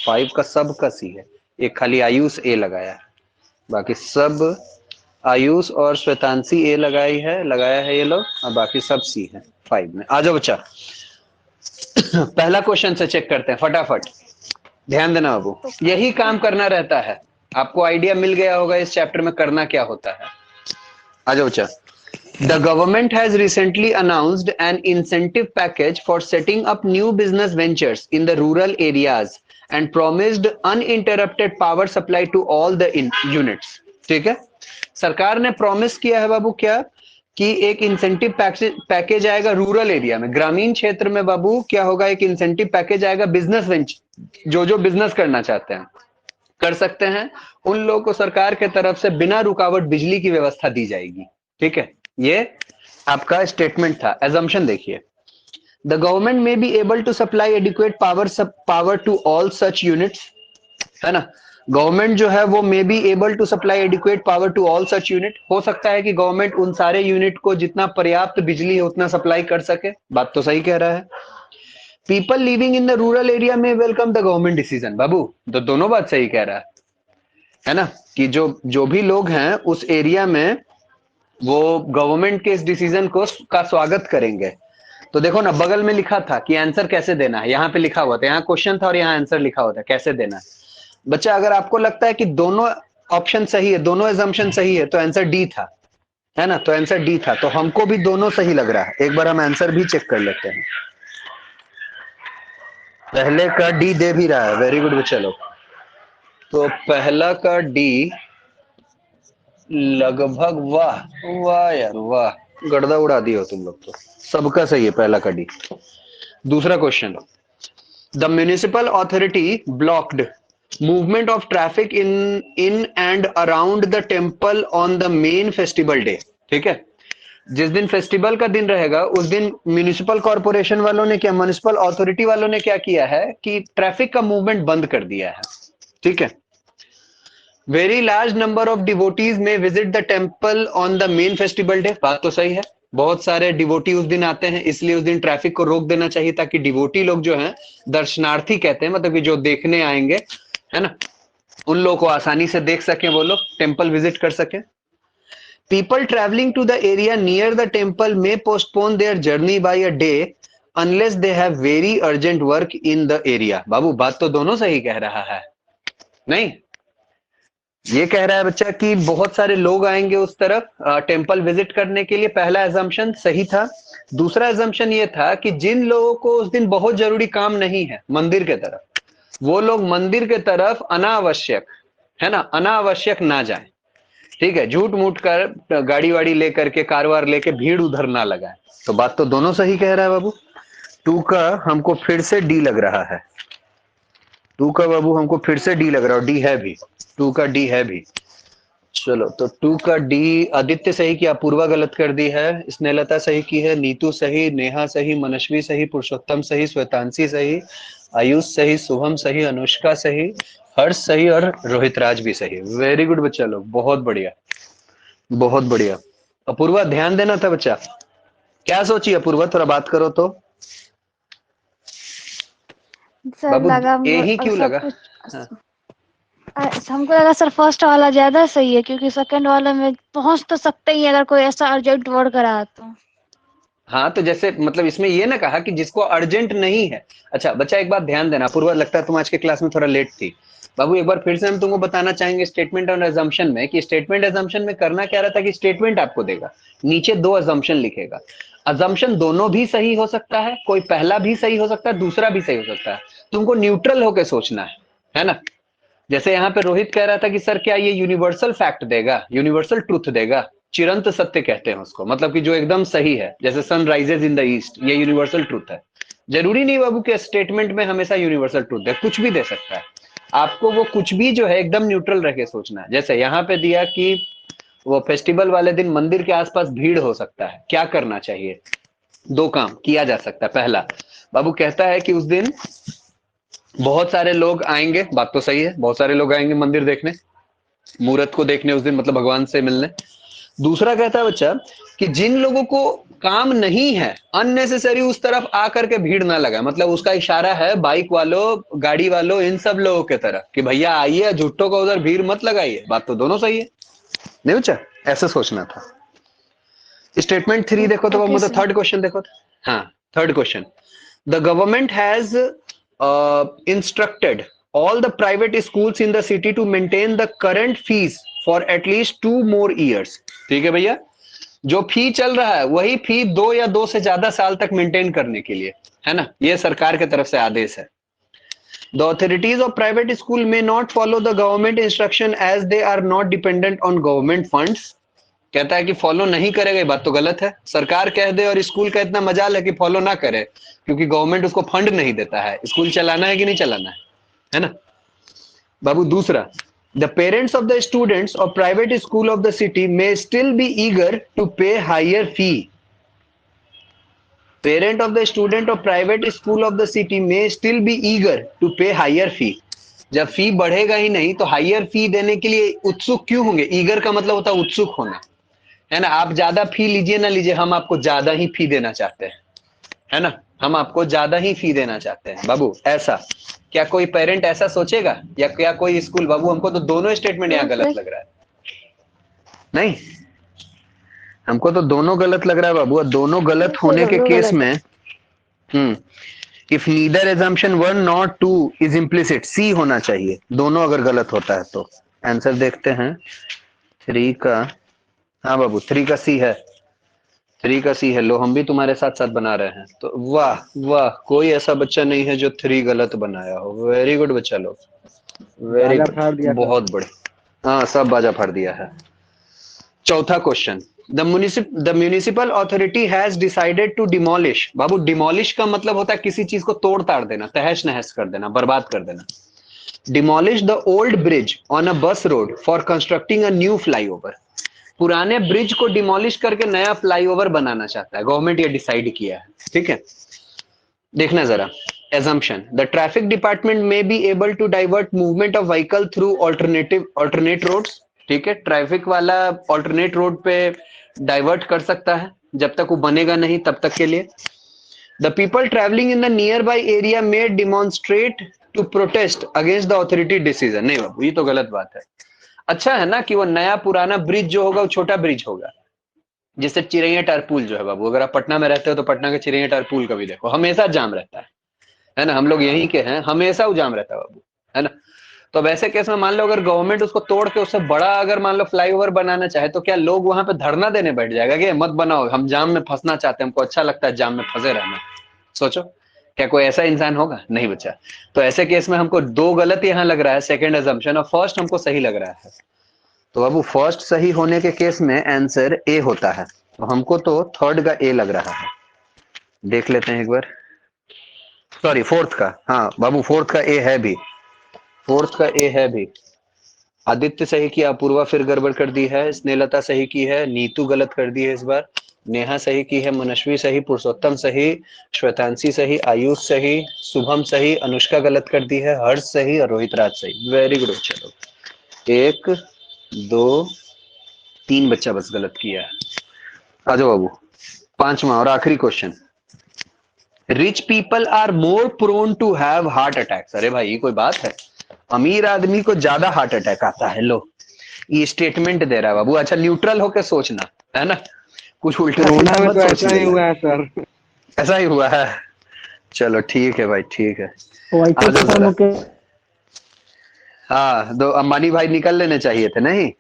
5 का सब का सी है, एक खाली आयुष ए लगाया है, बाकी सब आयुष और श्वेतांशी ए लगाया है ये लोग, और बाकी सब सी है 5 में। आ जाओ बच्चा पहला क्वेश्चन से चेक करते हैं फटाफट। ध्यान देना बाबू, यही काम करना रहता है। आपको आइडिया मिल गया होगा इस चैप्टर में करना क्या होता है। आ जाओ बच्चा। The government has recently announced an incentive package for setting up new business ventures in the rural areas and promised uninterrupted power supply to all the units. ठीक है, सरकार ने प्रॉमिस किया है बाबू क्या, कि एक इंसेंटिव पैकेज आएगा रूरल एरिया में, ग्रामीण क्षेत्र में बाबू क्या होगा, एक इंसेंटिव पैकेज आएगा बिजनेस वेंचर, जो बिजनेस करना चाहते हैं कर सकते हैं, उन लोगों को सरकार के तरफ से बिना रुकावट बिजली की व्यवस्था दी जाएगी। ठीक है, ये आपका स्टेटमेंट था। एजम्पशन देखिए, the government may be able to supply adequate power to all such units, है ना। गवर्नमेंट जो है वो may be able to supply adequate power to all such unit, हो सकता है कि गवर्नमेंट उन सारे यूनिट को जितना पर्याप्त बिजली है उतना सप्लाई कर सके। बात तो सही कह रहा है। People living in the rural area में वेलकम द गवर्नमेंट डिसीजन, बाबू तो दोनों बात सही कह रहा है ना, कि जो भी लोग हैं उस एरिया में वो गवर्नमेंट के इस डिसीजन का स्वागत करेंगे। तो देखो ना, बगल में लिखा था कि आंसर कैसे देना है, यहाँ पे लिखा हुआ था, यहाँ क्वेश्चन था और यहाँ आंसर लिखा हुआ था कैसे देना है। बच्चा अगर आपको लगता है कि दोनों ऑप्शन सही है, दोनों एजम्पशन सही है, तो आंसर डी था, है ना, तो आंसर डी था। तो हमको भी दोनों सही लग रहा है। एक बार हम आंसर भी चेक कर लेते हैं। पहले का डी दे भी रहा है, वेरी गुड बच्चा लोग। तो पहला का डी लगभग, वाह वाह यार वाह, गर्दा उड़ा दिया हो तुम लोग, तो सबका सही है पहला का डी। दूसरा question, the municipal authority blocked movement of traffic in and around the temple on the main festival day. ठीक है, जिस दिन फेस्टिवल का दिन रहेगा उस दिन म्युनिसिपल कॉर्पोरेशन वालों ने क्या, म्युनिसिपल अथॉरिटी वालों ने क्या किया है कि ट्रैफिक का मूवमेंट बंद कर दिया है। ठीक है, very large number of devotees may visit the temple on the main festival day. बात तो सही है, बहुत सारे डिवोटी उस दिन आते हैं, इसलिए उस दिन ट्रैफिक को रोक देना चाहिए, ताकि डिवोटी लोग जो हैं, दर्शनार्थी कहते हैं, मतलब कि जो देखने आएंगे, है ना, उन लोगों को आसानी से देख सकें, वो लोग टेम्पल विजिट कर सकें। People travelling to the area near the temple may postpone their journey by a day unless they have very urgent work in the area. बाबू बात तो दोनों सही कह रहा है, नहीं ये कह रहा है बच्चा कि बहुत सारे लोग आएंगे उस तरफ टेम्पल विजिट करने के लिए। पहला एजम्पशन सही था। दूसरा एजम्पशन ये था कि जिन लोगों को उस दिन बहुत जरूरी काम नहीं है मंदिर के तरफ, वो लोग मंदिर के तरफ अनावश्यक, है ना, अनावश्यक ना जाएं। ठीक है, झूठ मूठ कर गाड़ी वाड़ी लेकर के, कार वार लेके भीड़ उधर ना लगाए। तो बात तो दोनों सही कह रहा है बाबू। 2 का हमको फिर से डी लग रहा है, 2 का बाबू हमको फिर से डी लग रहा है, डी है भी, 2 का डी है भी। चलो तो 2 का डी आदित्य सही किया, अपूर्वा गलत कर दी है, स्नेहलता सही की है, नीतू सही, नेहा सही, मनस्वी सही, पुरुषोत्तम सही, श्वेतांशी सही, आयुष सही, शुभम सही, अनुष्का सही, हर्ष सही और रोहित राज भी सही। वेरी गुड बच्चा लोग, बहुत बढ़िया बहुत बढ़िया। अपूर्वा ध्यान देना था बच्चा, क्या सोची अपूर्वा, थोड़ा बात करो तो। सर बाबू लगा ए ही क्यों सब लगा? कुछ हाँ। हमको लगा सर फर्स्ट वाला ज्यादा सही है, क्योंकि सेकंड वाले में पहुंच तो सकते ही हैं, अगर कोई ऐसा अर्जेंट वर्ड करा तो। हाँ तो जैसे मतलब इसमें ये ना कहा कि जिसको अर्जेंट नहीं है। अच्छा बच्चा एक बात ध्यान देना, पूर्वा लगता है तुम आज के क्लास में थोड़ा लेट थी। बाबू एक बार फिर से हम तुमको बताना चाहेंगे स्टेटमेंट और अजम्पशन में, कि स्टेटमेंट अजम्पशन में करना क्या रहता है कि स्टेटमेंट आपको देगा, नीचे 2 अजम्पशन लिखेगा। अजम्पशन दोनों भी सही हो सकता है, कोई पहला भी सही हो सकता है, दूसरा भी सही हो सकता है, तुमको न्यूट्रल होकर सोचना है ना। जैसे यहाँ पे रोहित कह रहा था कि सर क्या ये यूनिवर्सल फैक्ट देगा, यूनिवर्सल ट्रूथ देगा, चिरंत सत्य कहते हैं उसको, मतलब कि जो एकदम सही है, जैसे sun rises in the east, ये यूनिवर्सल ट्रूथ है। जरूरी नहीं बाबू कि स्टेटमेंट में हमेशा यूनिवर्सल ट्रूथ है, कुछ भी दे सकता है आपको, वो कुछ भी जो है एकदम न्यूट्रल रह के सोचना है। जैसे यहाँ पे दिया कि वो फेस्टिवल वाले दिन मंदिर के आसपास भीड़ हो सकता है, क्या करना चाहिए, 2 काम किया जा सकता है। पहला बाबू कहता है कि उस दिन बहुत सारे लोग आएंगे, बात तो सही है, बहुत सारे लोग आएंगे मंदिर देखने, मुहूर्त को देखने उस दिन, मतलब भगवान से मिलने। दूसरा कहता है बच्चा कि जिन लोगों को काम नहीं है अननेसेसरी उस तरफ आकर के भीड़ ना लगाए, मतलब उसका इशारा है बाइक वालों, गाड़ी वालों, इन सब लोगों के तरफ कि भैया आइए, झुट्टो का उधर भीड़ मत लगाइए। बात तो दोनों सही है नहीं बच्चा, ऐसे सोचना था। स्टेटमेंट 3 देखो तो बाबू, थर्ड क्वेश्चन देखो। हाँ third question, the government has instructed all the private schools in the city to maintain the current fees for at least 2 more years। ठीक है भैया, जो फी चल रहा है वही फी 2 या 2 से ज्यादा साल तक मेंटेन करने के लिए, है ना, ये सरकार की तरफ से आदेश है। The authorities of private school may not follow the government instruction as they are not dependent on government funds। कहता है कि फॉलो नहीं करेगा, बात तो गलत है। सरकार कह दे और स्कूल का इतना मजाल है कि फॉलो ना करे, क्योंकि गवर्नमेंट उसको फंड नहीं देता है। स्कूल चलाना है कि नहीं चलाना है ना बाबू। दूसरा, the parents of the students of private school of the city may still be eager to pay higher fee. Parent of the student of private school of the city may still be eager to pay higher fee. जब फी बढ़ेगा ही नहीं तो हायर फी देने के लिए उत्सुक क्यों होंगे? ईगर का मतलब होता है उत्सुक होना, है ना। आप ज्यादा फी लीजिए ना लीजिए, हम आपको ज्यादा ही फी देना चाहते हैं, है ना, हम आपको ज्यादा ही फी देना चाहते हैं बाबू। ऐसा क्या कोई पेरेंट ऐसा सोचेगा, या क्या कोई स्कूल? बाबू हमको तो दोनों स्टेटमेंट यहाँ गलत लग रहा है। नहीं, हमको तो दोनों गलत लग रहा है बाबू। और दोनों गलत होने के केस में if neither assumption 1 nor 2 is implicit, सी होना चाहिए, दोनों अगर गलत होता है तो। आंसर देखते हैं 3 का। हाँ बाबू 3 का सी है, 3 का सी है। लो हम भी तुम्हारे साथ साथ बना रहे हैं। तो वाह वाह, कोई ऐसा बच्चा नहीं है जो 3 गलत बनाया हो। वेरी गुड बच्चा लोग, वेरी गुड, बहुत बढ़िया। हाँ सब बाजा फाड़ दिया है। चौथा question, the municipal authority has decided to demolish. बाबू डिमोलिश का मतलब होता है किसी चीज को तोड़ ताड़ देना, तहस नहस कर देना, बर्बाद कर देना। Demolish the old bridge on a bus road for constructing a new flyover. पुराने ब्रिज को डिमोलिश करके नया फ्लाईओवर बनाना चाहता है गवर्नमेंट, ये डिसाइड किया है। ठीक है, देखना जरा। assumption, the traffic department may be able to divert movement of vehicle through alternate roads। ठीक है, ट्रैफिक वाला alternate रोड पे डाइवर्ट कर सकता है जब तक वो बनेगा नहीं तब तक के लिए। The people traveling in the nearby area may demonstrate to protest against the authority decision। नहीं बाबू, ये तो गलत बात है। अच्छा है ना कि वो नया पुराना ब्रिज जो होगा वो छोटा ब्रिज होगा, जैसे चिरैया टार पुल जो है बाबू। अगर आप पटना में रहते हो तो पटना के चिरैया टार पुल का भी देखो, हमेशा जाम रहता है ना। हम लोग यहीं के हैं, हमेशा वो जाम रहता है बाबू, है ना। तो अब ऐसे केस में मान लो अगर गवर्नमेंट उसको तोड़ के उससे बड़ा अगर मान लो फ्लाईओवर बनाना चाहे तो क्या लोग वहां पे धरना देने बैठ जाएगा कि मत बनाओ, हम जाम में फंसना चाहते हैं, हमको अच्छा लगता है जाम में फंसे रहना। सोचो, क्या कोई ऐसा इंसान होगा? नहीं बच्चा। तो ऐसे केस में हमको 2 गलत यहाँ लग रहा है, सेकंड अजम्पशन, और फर्स्ट हमको सही लग रहा है। तो बाबू फर्स्ट सही होने के केस में आंसर ए होता है, तो हमको तो थर्ड का ए लग रहा है। देख लेते हैं एक बार। सॉरी फोर्थ का, हाँ बाबू फोर्थ का ए है भी, फोर्थ का ए है भी। आदित्य सही किया, अपूर्वा फिर गड़बड़ कर दी है, स्नेहलता सही की है, नीतू गलत कर दी है इस बार, नेहा सही की है, मनस्वी सही, पुरुषोत्तम सही, श्वेतांशी सही, आयुष सही, शुभम सही, अनुष्का गलत कर दी है, हर्ष सही और रोहित राज सही। Very good. चलो 1 2 3 बच्चा बस गलत किया है। आ जाओ बाबू, 5वां और आखिरी question. Rich people are more prone to have heart attacks. अरे भाई ये कोई बात है, अमीर आदमी को ज्यादा हार्ट अटैक आता है। लो ये स्टेटमेंट दे रहा है बाबू। अच्छा न्यूट्रल होकर सोचना है ना, कुछ उल्टा कोरोना सीधा में मत तो सोच ऐसा ही लेना। हुआ है सर। ऐसा ही हुआ है। चलो ठीक है भाई, ठीक है। वैसे आ तो जाओ सर जरा। मुकेश हाँ दो अंबानी भाई निकल लेने चाहिए थे नहीं।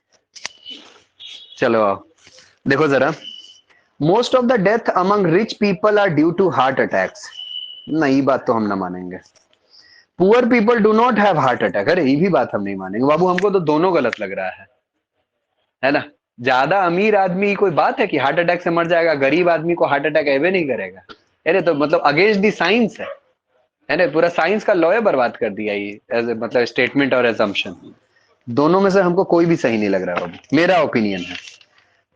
चलो आओ देखो जरा, most of the death among rich people are due to heart attacks. नहीं बात तो हम ना मानेंगे। Poor people do not have heart attack. अरे ये भी बात हम नहीं मानेंगे बाबू, हमको तो दोनों गलत लग रहा है ना। ज्यादा अमीर आदमी कोई बात है कि हार्ट अटैक से मर जाएगा, गरीब आदमी को हार्ट अटैक एवे नहीं करेगा। अरे तो मतलब अगेंस्ट दी साइंस है ना, पूरा साइंस का लॉ बर्बाद कर दिया ये एज मतलब स्टेटमेंट और एजम्पशन। दोनों में से हमको कोई भी सही नहीं लग रहा है बाबू, मेरा ओपिनियन है।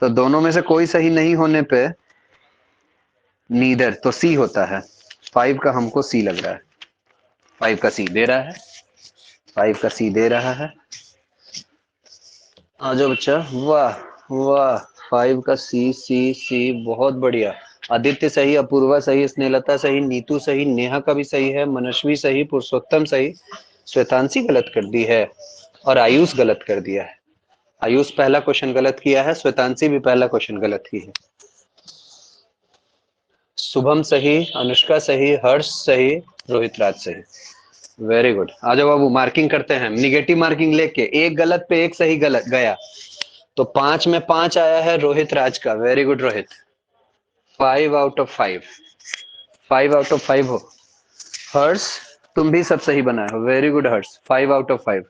तो दोनों में से कोई सही नहीं होने पे नीदर, तो सी होता है। 5 का हमको सी लग रहा है, 5 का सी दे रहा है, 5 का सी दे रहा है। आ जाओ बच्चा, वाह वाह, 5 का सी सी सी, बहुत बढ़िया। आदित्य सही, अपूर्वा सही, स्नेहलता सही, नीतू सही, नेहा का भी सही है, मनस्वी सही, पुरुषोत्तम सही, श्वेतांशी गलत कर दी है और आयुष गलत कर दिया है। आयुष पहला क्वेश्चन गलत किया है, श्वेतांशी भी पहला क्वेश्चन गलत की है। शुभम सही, अनुष्का सही, हर्ष सही, रोहित राज सही। Very good. आ जाओ बाबू मार्किंग करते हैं, निगेटिव मार्किंग लेके। एक गलत पे एक सही गलत गया, तो 5 में 5 आया है रोहित राज का। Very good Rohit, 5 out of 5, 5 out of 5 हो। हर्ष तुम भी सब सही बनाए हो, very good Harsh, 5 out of 5।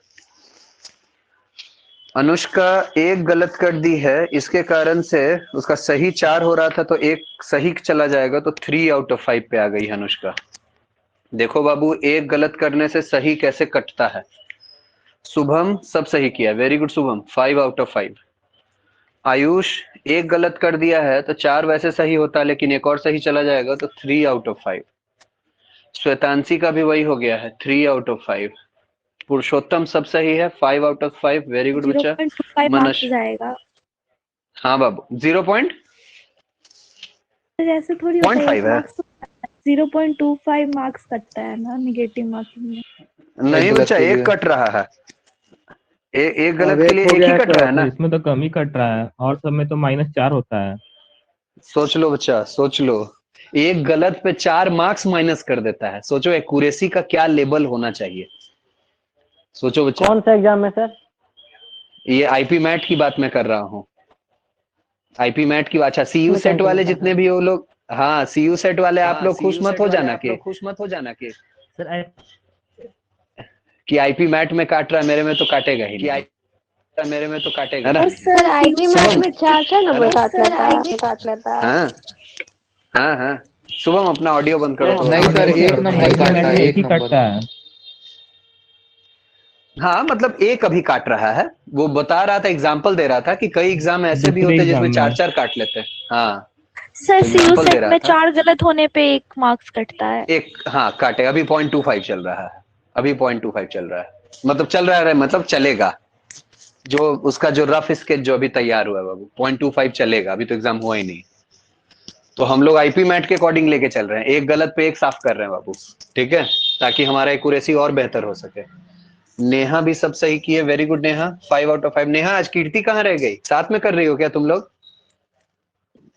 Anushka एक गलत कर दी है, इसके कारण से उसका सही 4 हो रहा था तो एक सही चला जाएगा, तो 3 आउट ऑफ 5 पे आ गई अनुष्का। देखो बाबू एक गलत करने से सही कैसे कटता है। शुभम सब सही किया, very good Shubham, 5 out of 5। Ayush एक गलत कर दिया है तो 4 वैसे सही होता, लेकिन एक और सही चला जाएगा तो 3 आउट ऑफ 5। श्वेतांशी का भी वही हो गया है, 3 आउट ऑफ 5। पुरुषोत्तम सब सही है, 5 आउट ऑफ 5। वेरी गुड बच्चा। 0.25 मनस मार्क्स जाएगा। हाँ बाबू 0.5 ऐसे थोड़ी होता है, है। मार्क्स 0.25 मार्क्स कटता है ना निगेटिव मार्किंग में। नहीं गलत बच्चा के एक लिए। कट रहा है, एक अब गलत के एक लिए हो एक गया ही है कट रहा है तो ना। इसमें तो कम ही कट रहा है और सब में तो -4 होता है। सोच लो बच्चा सोच लो, एक गलत पे 4 मार्क्स माइनस कर देता है। सोचो एक्यूरेसी का क्या लेवल होना चाहिए, सोचो बच्चा। कौन सा एग्जाम है सर? ये आईपी मैट की बात मैं कर रहा हूँ, आईपी मैट की। अच्छा सीयू सेट टेंशन वाले होता जितने है। भी वो लोग, हाँ सीयू सेट वाले आप लोग खुश मत हो जाना सर कि आईपी मैट में काट रहा है, मेरे में तो काटेगा ही नहीं, मेरे में तो काटेगा है ना। और सर आईपी मैट में 4 नंबर काट लेता है। हाँ हाँ हाँ, शुभम अपना ऑडियो बंद करो तो। नहीं सर, एक नंबर IIT काटता में है, एक एक ही नंबर। कटता है। हाँ मतलब एक अभी काट रहा है, वो बता रहा था, एग्जाम्पल दे रहा था कि कई एग्जाम ऐसे भी दूसरे होते हैं जिसमें एग्जाम में 4 काट लेते हैं। हाँ सर तो सीयू एग्जाम्पल दे सेट रहा में था 4 गलत होने पे 1 मार्क्स कटता है। एक, हाँ काटे। अभी 0.25 चल रहा है, अभी 0.25 चल रहा है, मतलब चल रहा है मतलब चलेगा। जो उसका जो रफ स्केच जो अभी तैयार हुआ है बाबू 0.25 चलेगा, अभी तो एग्जाम हुआ ही नहीं। तो हम लोग आईपी मैट के अकॉर्डिंग लेके चल रहे हैं, एक गलत पे एक साफ कर रहे हैं बाबू, ठीक है, ताकि हमारा एक्यूरेसी और बेहतर हो सके। नेहा भी सब सही की है, very good Neha, 5 out of 5। Neha आज कीर्ति कहाँ रह गई, साथ में कर रही हो क्या तुम लोग?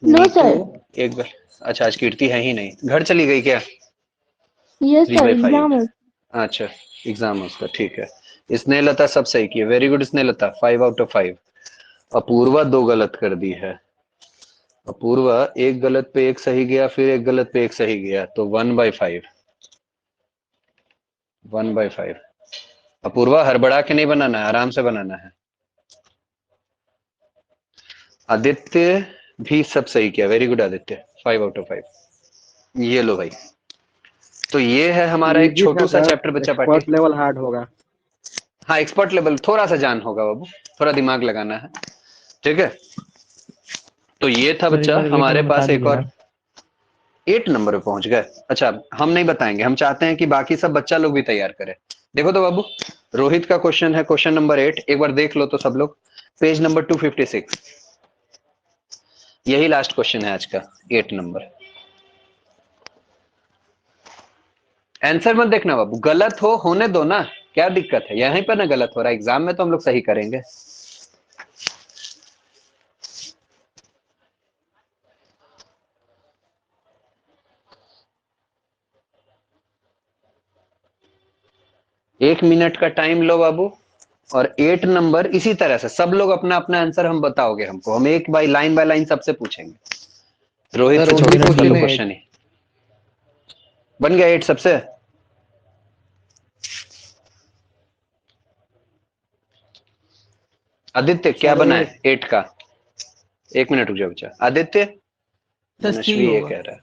No Neetu sir. एक बार, अच्छा आज कीर्ति है ही नहीं, घर चली गई क्या? Yes 3 sir, by 5। एग्जाम है। अच्छा एग्जाम है उसका, ठीक है। स्नेहलता सब सही की है, very good Snehlata, 5 out of 5। Apoorva 2 गलत कर दी है, अपूर्वा एक गलत पे एक सही गया, फिर एक गलत पे एक सही गया, तो 1/5, 1/5। अपूर्वा हड़बड़ा के नहीं बनाना है, आराम से बनाना है। आदित्य भी सब सही किया, very good Aditya, 5 out of 5। ये लो भाई, तो ये है हमारा एक छोटू सा चैप्टर बच्चा पार्टी। एक्सपर्ट लेवल हार्ड होगा। हाँ एक्सपर्ट लेवल थोड़ा सा जान होगा बाबू, थोड़ा दिमाग लगाना है, ठीक है। तो ये था सर, एक बच्चा बार 8 हमारे नंबर पास बता एक दीजिए और ना। 8 नंबर पे पहुंच गए। अच्छा हम नहीं बताएंगे, हम चाहते हैं कि बाकी सब बच्चा लोग भी तैयार करें। देखो तो बाबू रोहित का क्वेश्चन है, क्वेश्चन नंबर 8, एक बार देख लो तो सब लोग, पेज नंबर 256, यही लास्ट क्वेश्चन है आज का, 8 नंबर। आंसर मत देखना बाबू, गलत हो होने दो ना, क्या दिक्कत है, यहीं पर ना गलत हो रहा है, एग्जाम में तो हम लोग सही करेंगे। एक मिनट का टाइम लो बाबू, और 8 नंबर इसी तरह से सब लोग अपना अपना आंसर हम बताओगे हमको, हम एक बाय लाइन सबसे पूछेंगे। रोहित सर, से only छोटू कर लो question है क्वेश्चन ही। बन गया 8 सबसे। आदित्य क्या सर, बना है 8 का? एक मिनट रुक जाओ बच्चा। आदित्य, सर, C मनस्वी ये होगा। कह रहा है,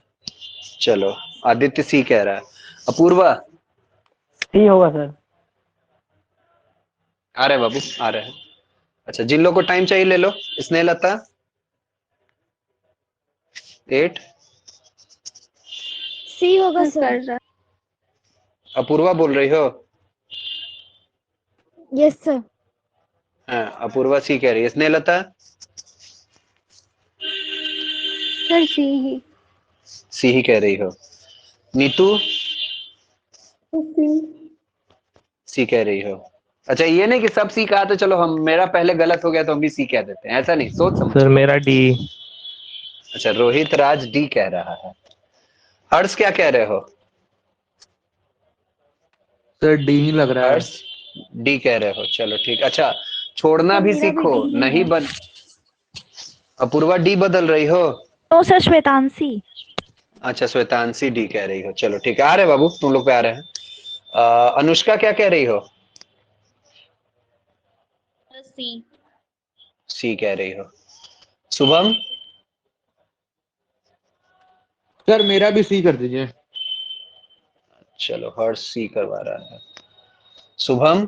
चलो आदित्य सी कह रहा है। अपूर्वा सी होगा सर। आ रहे बाबू, आ रहे हैं। अच्छा जिन लोगों को टाइम चाहिए ले लो। स्नेहलता 8, सी होगा सर। कर रहा अपूर्वा बोल रही हो? Yes sir. हाँ अपूर्वा सी कह रही है। स्नेहलता सर सी ही। सी ही कह रही हो। नीतू सी कह रही हो। अच्छा ये नहीं कि सब सी कहा तो चलो हम, मेरा पहले गलत हो गया तो हम भी सी कह देते हैं, ऐसा नहीं, सोच समझ सर के। मेरा डी। अच्छा रोहित राज डी कह रहा है। हर्ष क्या कह रहे हो? सर डी ही लग रहा है। हर्ष डी कह रहे हो, चलो ठीक। अच्छा छोड़ना भी सीखो, नहीं बन। अपूर्वा डी बदल रही हो? No sir, Shwetanshi. अच्छा श्वेतांशी डी कह रही हो, चलो ठीक है। आ रहे बाबू, तुम लोग पे आ रहे हैं। अनुष्का क्या कह रही हो? सी। सी कह रही हो। शुभम सर मेरा भी सी कर दीजिए। चलो हर्ष सी करवा रहा है। शुभम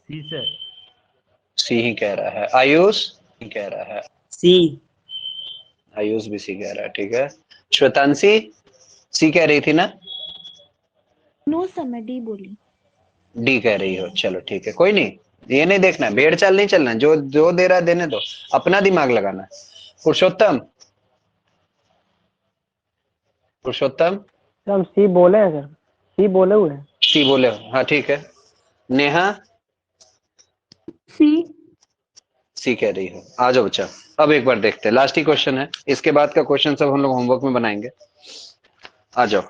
सी सर। सी ही कह रहा है। आयुष सी कह रहा है। सी। आयुष भी सी कह रहा है, ठीक है। श्वेतांशी सी कह रही थी ना? नो सर, मैं डी बोली। डी कह रही हो, चलो ठीक है, कोई नहीं। ये नहीं देखना, भेड़ चाल नहीं चलना, जो जो दे रहा है देने दो, अपना दिमाग लगाना है। पुरुषोत्तम पुरुषोत्तम सर हम सी बोले हैं सर, सी बोले हुए हैं। सी बोले हो, हाँ ठीक है। नेहा सी। सी कह रही हो। आ जाओ बच्चा, अब एक बार देखते हैं, लास्ट ही क्वेश्चन है, इसके बाद का क्वेश्चन सब हम लोग होमवर्क में बनाएंगे। आ जाओ।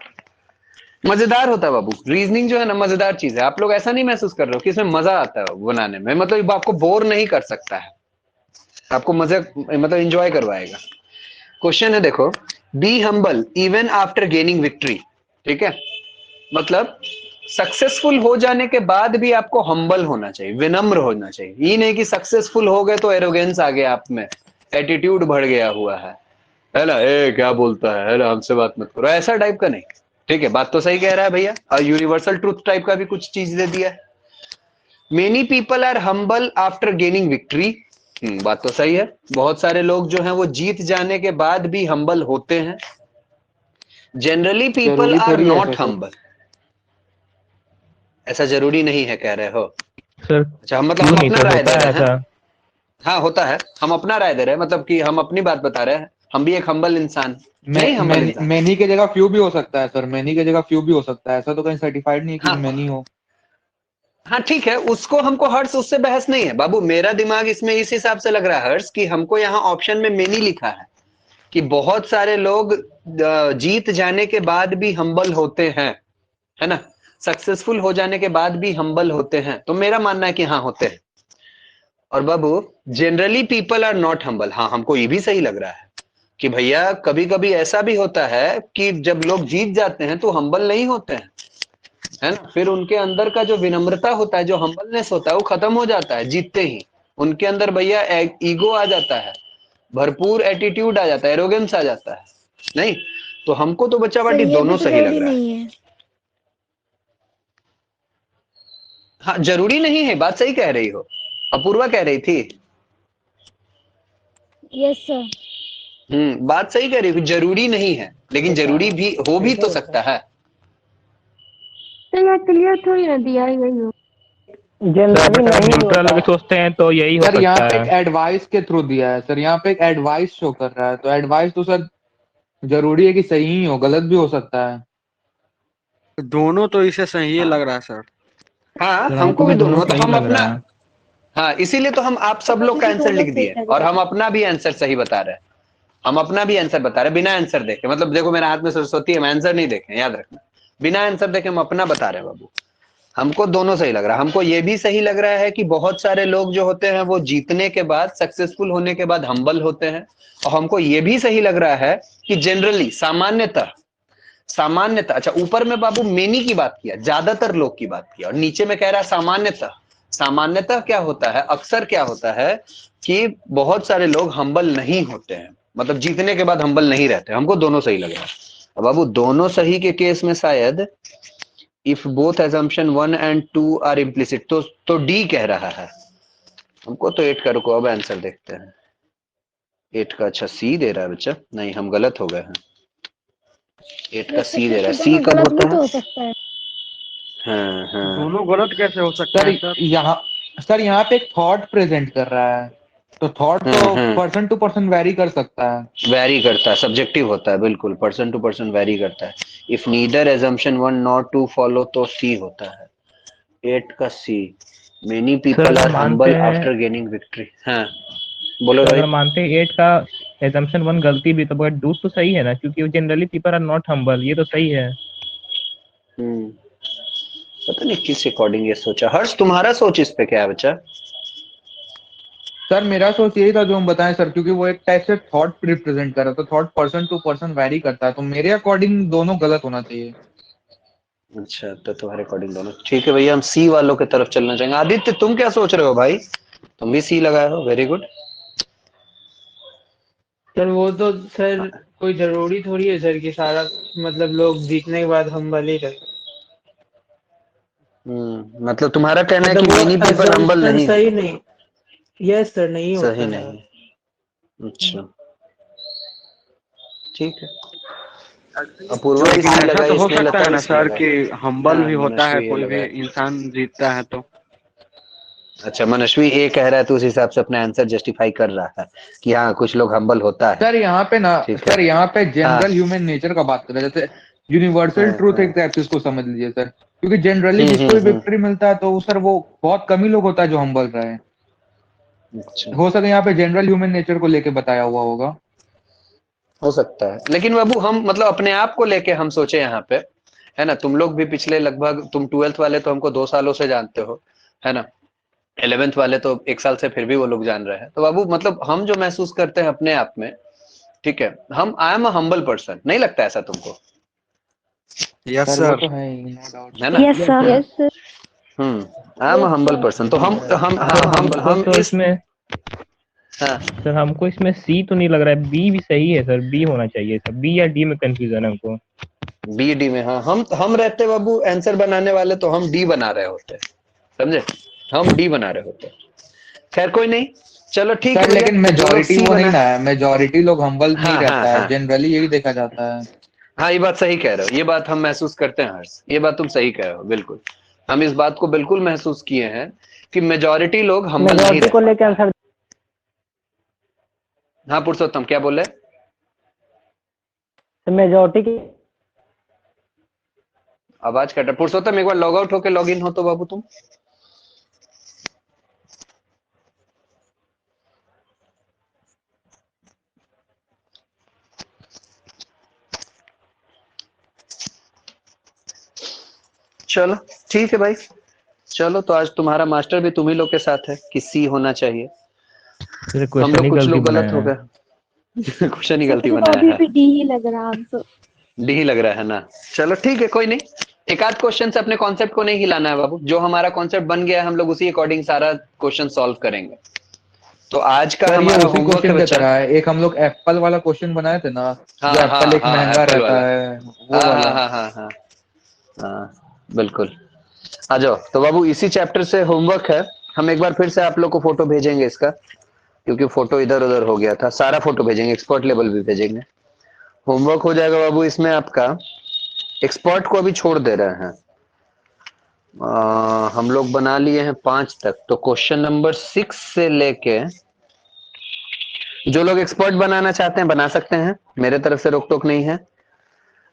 मजेदार होता है बाबू, रीजनिंग जो है ना मजेदार चीज है। आप लोग ऐसा नहीं महसूस कर रहे हो कि इसमें मजा आता है बनाने में, मतलब आपको बोर नहीं कर सकता है, आपको मजा मतलब एंजॉय करवाएगा। क्वेश्चन है देखो, be humble even after gaining victory, ठीक है। मतलब सक्सेसफुल हो जाने के बाद भी आपको हम्बल होना चाहिए, विनम्र होना चाहिए। ये नहीं कि सक्सेसफुल हो गए तो एरोगेंस आ गया आप में, एटीट्यूड बढ़ गया हुआ है ना, ए क्या बोलता है ना, हमसे बात मत करो, ऐसा टाइप का नहीं, ठीक है। बात तो सही कह रहा है भैया, और यूनिवर्सल ट्रूथ टाइप का भी कुछ चीज दे दिया है। Many people are humble after gaining victory, बात तो सही है। बहुत सारे लोग जो हैं वो जीत जाने के बाद भी हम्बल होते हैं। जनरली पीपल जरूरी आर थोड़ी है नॉट ऐसा सर। हम्बल, ऐसा जरूरी नहीं है कह रहे हो? सर अच्छा हम मतलब क्यों हम नहीं अपना सर, राय दे होता है रहे हैं। ऐसा। हाँ होता है, हम अपना राय दे रहे हैं, मतलब कि हम अपनी बात बता रहे हैं, हम भी एक हम्बल इंसान नहीं, हम्बल इंसान। मैनी की जगह फ्यू भी हो सकता है सर, मैनी की जगह फ्यू भी हो सकता है, ऐसा तो कहीं सर्टिफाइड नहीं है कि हाँ मैनी हो। हाँ ठीक है, उसको हमको हर्ष, उससे बहस नहीं है बाबू। मेरा दिमाग इसमें इस हिसाब से लग रहा है हर्ष कि हमको यहाँ ऑप्शन में मेनी लिखा है कि बहुत सारे लोग जीत जाने के बाद भी हम्बल होते हैं, है ना, सक्सेसफुल हो जाने के बाद भी हम्बल होते हैं, तो मेरा मानना है कि हाँ होते हैं। और बाबू generally people are not humble, हाँ हमको ये भी सही लग रहा है कि भैया कभी कभी ऐसा भी होता है कि जब लोग जीत जाते हैं तो हम्बल नहीं होते हैं, है ना, फिर उनके अंदर का जो विनम्रता होता है, जो हम्बलनेस होता है, वो खत्म हो जाता है जीतते ही। उनके अंदर भैया ईगो आ जाता है, भरपूर एटीट्यूड आ जाता है, एरोगेंस आ जाता है, नहीं। तो हमको तो बच्चा सर बाटी ये दोनों भी तो सही लग जरूरी रहा है। नहीं है। हाँ जरूरी नहीं है, बात सही कह रही हो, अपूर्वा कह रही थी। Yes sir. बात सही कह रही हो, जरूरी नहीं है, लेकिन जरूरी भी हो भी तो सकता है। तो यह क्लियर थोड़ी ना दिया ही गई हो। जनरली नहीं न्यूट्रल अगर होता। सोचते हैं तो यही हो सर यहाँ सकता पे एक है। एडवाइस के थ्रू दिया है सर, यहाँ पे एक एडवाइस शो कर रहा है, तो एडवाइस तो सर जरूरी है कि सही ही हो, गलत भी हो सकता है। दोनों तो इसे सही लग रहा है सर। हाँ सर हमको भी दोनों, तो सही हम लग अपना, रहा है। हाँ इसीलिए तो हम आप सब लोग का आंसर लिख दिए और हम अपना भी आंसर सही बता रहे हैं। हम अपना भी आंसर बता रहे हैं बिना आंसर देखे, मतलब देखो मेरे हाथ में सरस्वती है, हम आंसर नहीं देखे, याद रखना, बिना आंसर देखे हम अपना बता रहे हैं बाबू। हमको दोनों सही लग रहा है। हमको ये भी सही लग रहा है कि बहुत सारे लोग जो होते हैं वो जीतने के बाद, सक्सेसफुल होने के बाद हम्बल होते हैं। और हमको ये भी सही लग रहा है कि जनरली, सामान्यतः, अच्छा ऊपर में बाबू मेनी की बात किया, ज्यादातर लोग की बात किया, और नीचे में कह रहा है सामान्यतः। सामान्यतः क्या होता है, अक्सर क्या होता है कि बहुत सारे लोग हम्बल नहीं होते हैं, मतलब जीतने के बाद हम्बल नहीं रहते। हमको दोनों सही लग रहा है। अब बाबू दोनों सही के केस में शायद if both assumption 1 and 2 are implicit, तो डी कह रहा है हमको। तो 8 का रुको, अब आंसर देखते हैं। 8 का अच्छा सी दे रहा है बच्चा, नहीं हम गलत हो गए हैं। 8 का सी दे रहा है, सी कब गलत होता भी तो है? हो सकता है। हाँ हाँ दोनों गलत कैसे हो सकते सर हैं सर? यहाँ पे एक थॉट प्रेजेंट कर रहा है, तो थॉट तो पर्सन टू पर्सन वेरी कर सकता है। वैरी करता है, सब्जेक्टिव होता है, बिल्कुल पर्सन टू पर्सन वैरी करता है। If neither assumption 1 nor 2 follow तो सी होता है। 8 का सी, मेनी पीपल अगर आर मानते हम्बल हैं आफ्टर गेनिंग विक्ट्री। हाँ बोलो तो अगर रोहित। मानते हैं 8 का assumption 1 गलती भी, तो बट डू तो सही है ना, क्योंकि generally people are not humble, ये तो सही है। पता नहीं किस अकॉर्डिंग ये सोचा। हर्ष तुम्हारा सोच इस पे क्या है बच्चा? सर मेरा सोच यही था जो हम बताएं सर, क्योंकि वो एक टाइप से थॉट रिप्रेजेंट कर रहा था, thought person to person vary करता है, तो मेरे अकॉर्डिंग दोनों गलत होना चाहिए। अच्छा तो तुम्हारे अकॉर्डिंग दोनों ठीक है भैया, हम सी वालों की तरफ चलना चाहेंगे। आदित्य तुम क्या सोच रहे हो भाई? तुम भी सी लगाए हो, वेरी गुड। सर वो तो सर कोई जरूरी थोड़ी है सर कि सारा मतलब लोग जीतने के बाद हम भले ही रहे। मतलब तुम्हारा कहना है कि मतलब वो मेनी पीपल हम्बल assumption नहीं, सही नहीं। यस सर, नहीं होता सही है। नहीं। अच्छा ठीक है। अपूर्वा भी सी ऐसा लगाई, तो हो इसने सकता लता है ना भी सी सर लगाई। कि हम्बल हाँ भी होता है, मनस्वी ये कोई भी लगाया। इंसान जीतता है तो। अच्छा मनस्वी ए कह रहा है तो उस हिसाब से अपना आंसर जस्टिफाई कर रहा है कि हाँ कुछ लोग हम्बल होता है। सर यहाँ पे ना, ठीक है। सर यहाँ पे हाँ जनरल ह्यूमन नेचर का बात कर रहे हैं, जैसे यूनिवर्सल हाँ ट्रूथ हाँ। एक टाइप से इसको समझ लीजिए सर, क्योंकि जनरली जिसको भी विक्ट्री मिलता है तो सर वो बहुत कम ही लोग होता है जो हम्बल रहे हैं। अच्छा हो सके यहाँ पे जनरल ह्यूमन नेचर को लेके बताया हुआ होगा। हो सकता है, लेकिन बाबू हम मतलब अपने आप को लेके हम सोचे यहाँ पे, है ना। तुम लोग भी पिछले लगभग, तुम 12th वाले तो हमको 2 सालों से जानते हो, है ना। 11th वाले तो 1 साल से फिर भी वो लोग जान रहे हैं। तो बाबू मतलब हम जो महसूस करते हैं अपने आप में, ठीक है, हम I am a humble person, नहीं लगता ऐसा तुमको? यस सर वो सर। तो है ही, नो डाउट। है ना। Yes sir. Yes sir. I am a humble person. तो हम हमको तो इस, इसमें हाँ सर हमको इसमें सी तो नहीं लग रहा है, बी भी सही है सर, बी होना चाहिए सर, बी या डी में कंफ्यूजन है हमको। बी डी में, हाँ हम रहते बाबू आंसर बनाने वाले तो हम डी बना रहे होते, समझे, हम डी बना रहे होते। खैर कोई नहीं, चलो ठीक है सर भैया, लेकिन जो लोग मेजोरिटी सी वो नहीं बना, ना है, मेजोरिटी लोग हम्बल नहीं हाँ हाँ रहता है, हाँ जनरली यही देखा जाता है। हाँ, ये बात सही कह रहे हो, ये बात हम महसूस करते हैं हर्ष, ये बात तुम सही कह रहे हो बिल्कुल। हम इस बात को बिल्कुल महसूस किए हैं कि मेजोरिटी लोग हम्बल नहीं मेजोरिटी को रहते। लेकर आंसर। हाँ पुरुषोत्तम क्या बोले? मेजोरिटी की आवाज कट रहा। पुरुषोत्तम एक बार लॉग आउट होके लॉग इन हो तो बाबू तुम। चलो ठीक है भाई, चलो तो आज तुम्हारा मास्टर भी तुम ही लोग के साथ है कि सी होना चाहिए। फिर हम क्वेश्चन लोग ही कुछ गलती लोग गलत बनाया हो है। गए। क्वेश्चन ही सर गलती मुझे तो बनाया अभी है। भी डी ही लग रहा है हमको। डी ही लग रहा है ना। चलो ठीक है कोई नहीं, एक आध क्वेश्चन से अपने कॉन्सेप्ट को नहीं हिलाना है बाबू। जो हमारा कॉन्सेप्ट बन गया है हम लोग उसी अकॉर्डिंग सारा क्वेश्चन सॉल्व करेंगे। तो आज का सर ये हमारा उसी होमवर्क है क्वेश्चन की बच्चा। तरह है, एक हम लोग एप्पल वाला क्वेश्चन बनाए थे ना, हाँ जो हाँ एप्पल एक हाँ, महंगा एप्पल रहता वाला। है, वो हाँ वाला। हाँ हाँ हाँ हाँ, बिल्कुल। आ जाओ तो बाबू, इसी चैप्टर से होमवर्क है। हम एक बार फिर से आप लोग को फोटो भेजेंगे इसका, क्योंकि फोटो इधर उधर हो गया था। सारा फोटो भेजेंगे, एक्सपर्ट लेवल भी भेजेंगे। होमवर्क हो जाएगा बाबू इसमें आपका। एक्सपर्ट को अभी छोड़ दे रहे हैं। हम लोग बना लिए हैं 5 तक, तो क्वेश्चन नंबर 6 से लेके, जो लोग एक्सपर्ट बनाना चाहते हैं बना सकते हैं, मेरे तरफ से रोक टोक नहीं है।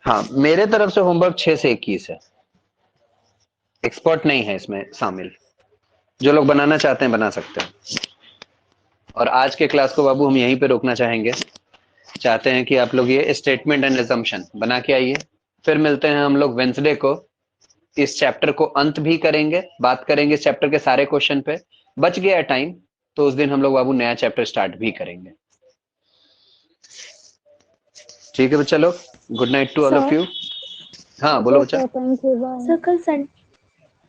हाँ, मेरे तरफ से होमवर्क 6 से 21 है, एक्सपर्ट नहीं है इसमें शामिल। जो लोग बनाना चाहते हैं बना सकते हैं। और आज के क्लास को बाबू हम यहीं पे रोकना चाहेंगे। चाहते हैं कि आप लोग ये स्टेटमेंट एंड असम्पशन बना के आइए। फिर मिलते हैं हम लोग वेंसडे को। इस चैप्टर को अंत भी करेंगे, बात करेंगे इस चैप्टर के सारे क्वेश्चन पे। बच गया टाइम तो उस दिन हम लोग बाबू नया चैप्टर स्टार्ट भी करेंगे। ठीक है बच्चा लोग, good night to all of you. हाँ बोलो बच्चा।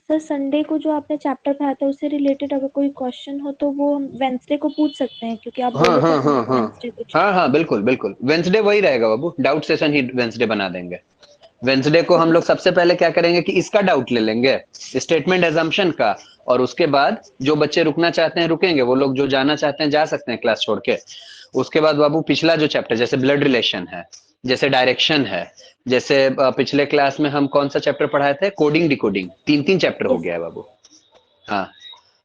सर संडे को जो आपने चैप्टर पढ़ाया था उससे रिलेटेड अगर कोई क्वेश्चन हो तो वो हम वेंसडे को पूछ सकते हैं, क्योंकि आप हाँ बोले थे हाँ हम हाँ लोग हाँ वेंसडे को। हाँ हाँ, बिल्कुल बिल्कुल, वेंसडे वही रहेगा बाबू, डाउट सेशन ही वेंसडे बना देंगे। वेंसडे को हम लोग सबसे पहले क्या करेंगे कि इसका डाउट ले लेंगे, स्टेटमेंट एजम्पशन का। और उसके बाद जो बच्चे रुकना चाहते हैं रुकेंगे, वो लोग जो जाना चाहते हैं जा सकते हैं क्लास छोड़ के। उसके बाद बाबू पिछला जो चैप्टर, जैसे ब्लड रिलेशन है, जैसे डायरेक्शन है, जैसे पिछले क्लास में हम कौन सा चैप्टर पढ़ाए थे, कोडिंग डिकोडिंग, 3 चैप्टर हो गया है बाबू। हाँ,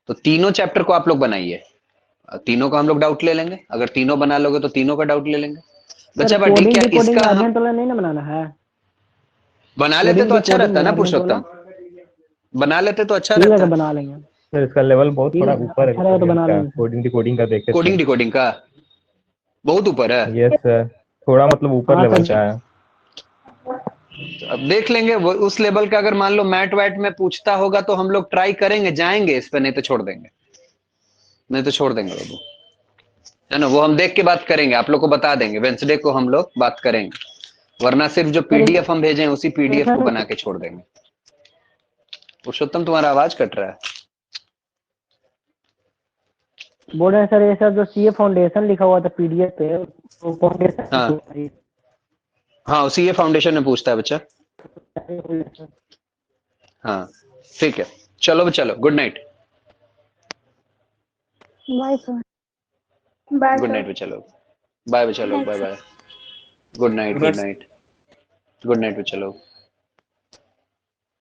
तो तीनों चैप्टर को आप लोग बनाइए। तीनों का हम लोग डाउट ले लेंगे, अगर तीनों बना लोगे तो तीनों का डाउट ले लेंगे। बच्चा पार्टी कोडिंग क्या डिकोडिंग इसका आर्यन हम टोला नहीं ना बनाना है? बना लेते कोडिंग तो अच्छा डिकोडिंग रहता ना आर्यन टोला। पुरुषोत्तम, बना लेते तो अच्छा ठीक है रहता। तो बना लेंगे। सर इसका लेवल बहुत ठीक थोड़ा है, ऊपर है अच्छा रहेगा तो बना का, लेंगे सर। कोडिंग डिकोडिंग का देखे तो। कोडिंग डिकोडिंग का बहुत ऊपर है। यस सर, थोड़ा मतलब ऊपर हाँ लेवल सर। का है। अब देख लेंगे वो उस लेवल का, अगर मान लो मैट वैट में पूछता होगा तो हम लोग ट्राई करेंगे, जाएंगे इस पे, नहीं तो छोड़ देंगे, नहीं तो छोड़ देंगे बाबू, है ना। वो हम देख के बात करेंगे, आप लोग को बता देंगे, वेंसडे को हम लोग बात करेंगे। वरना सिर्फ जो पीडीएफ हम भेजे उसी पीडीएफ को बना के छोड़ देंगे। पुरुषोत्तम तुम्हारा आवाज कट रहा है। बोल रहे हैं सर, ये सर जो सीए फाउंडेशन लिखा हुआ था पीडीएफ पे, वो फाउंडेशन हाँ हाँ, उसी ये फाउंडेशन में पूछता है बच्चा। हाँ ठीक है, चलो चलो, good night. Bye sir. Good night बच्चा लोग, बाय बच्चा लोग, bye bye, good night, good night, good night बच्चा लोग।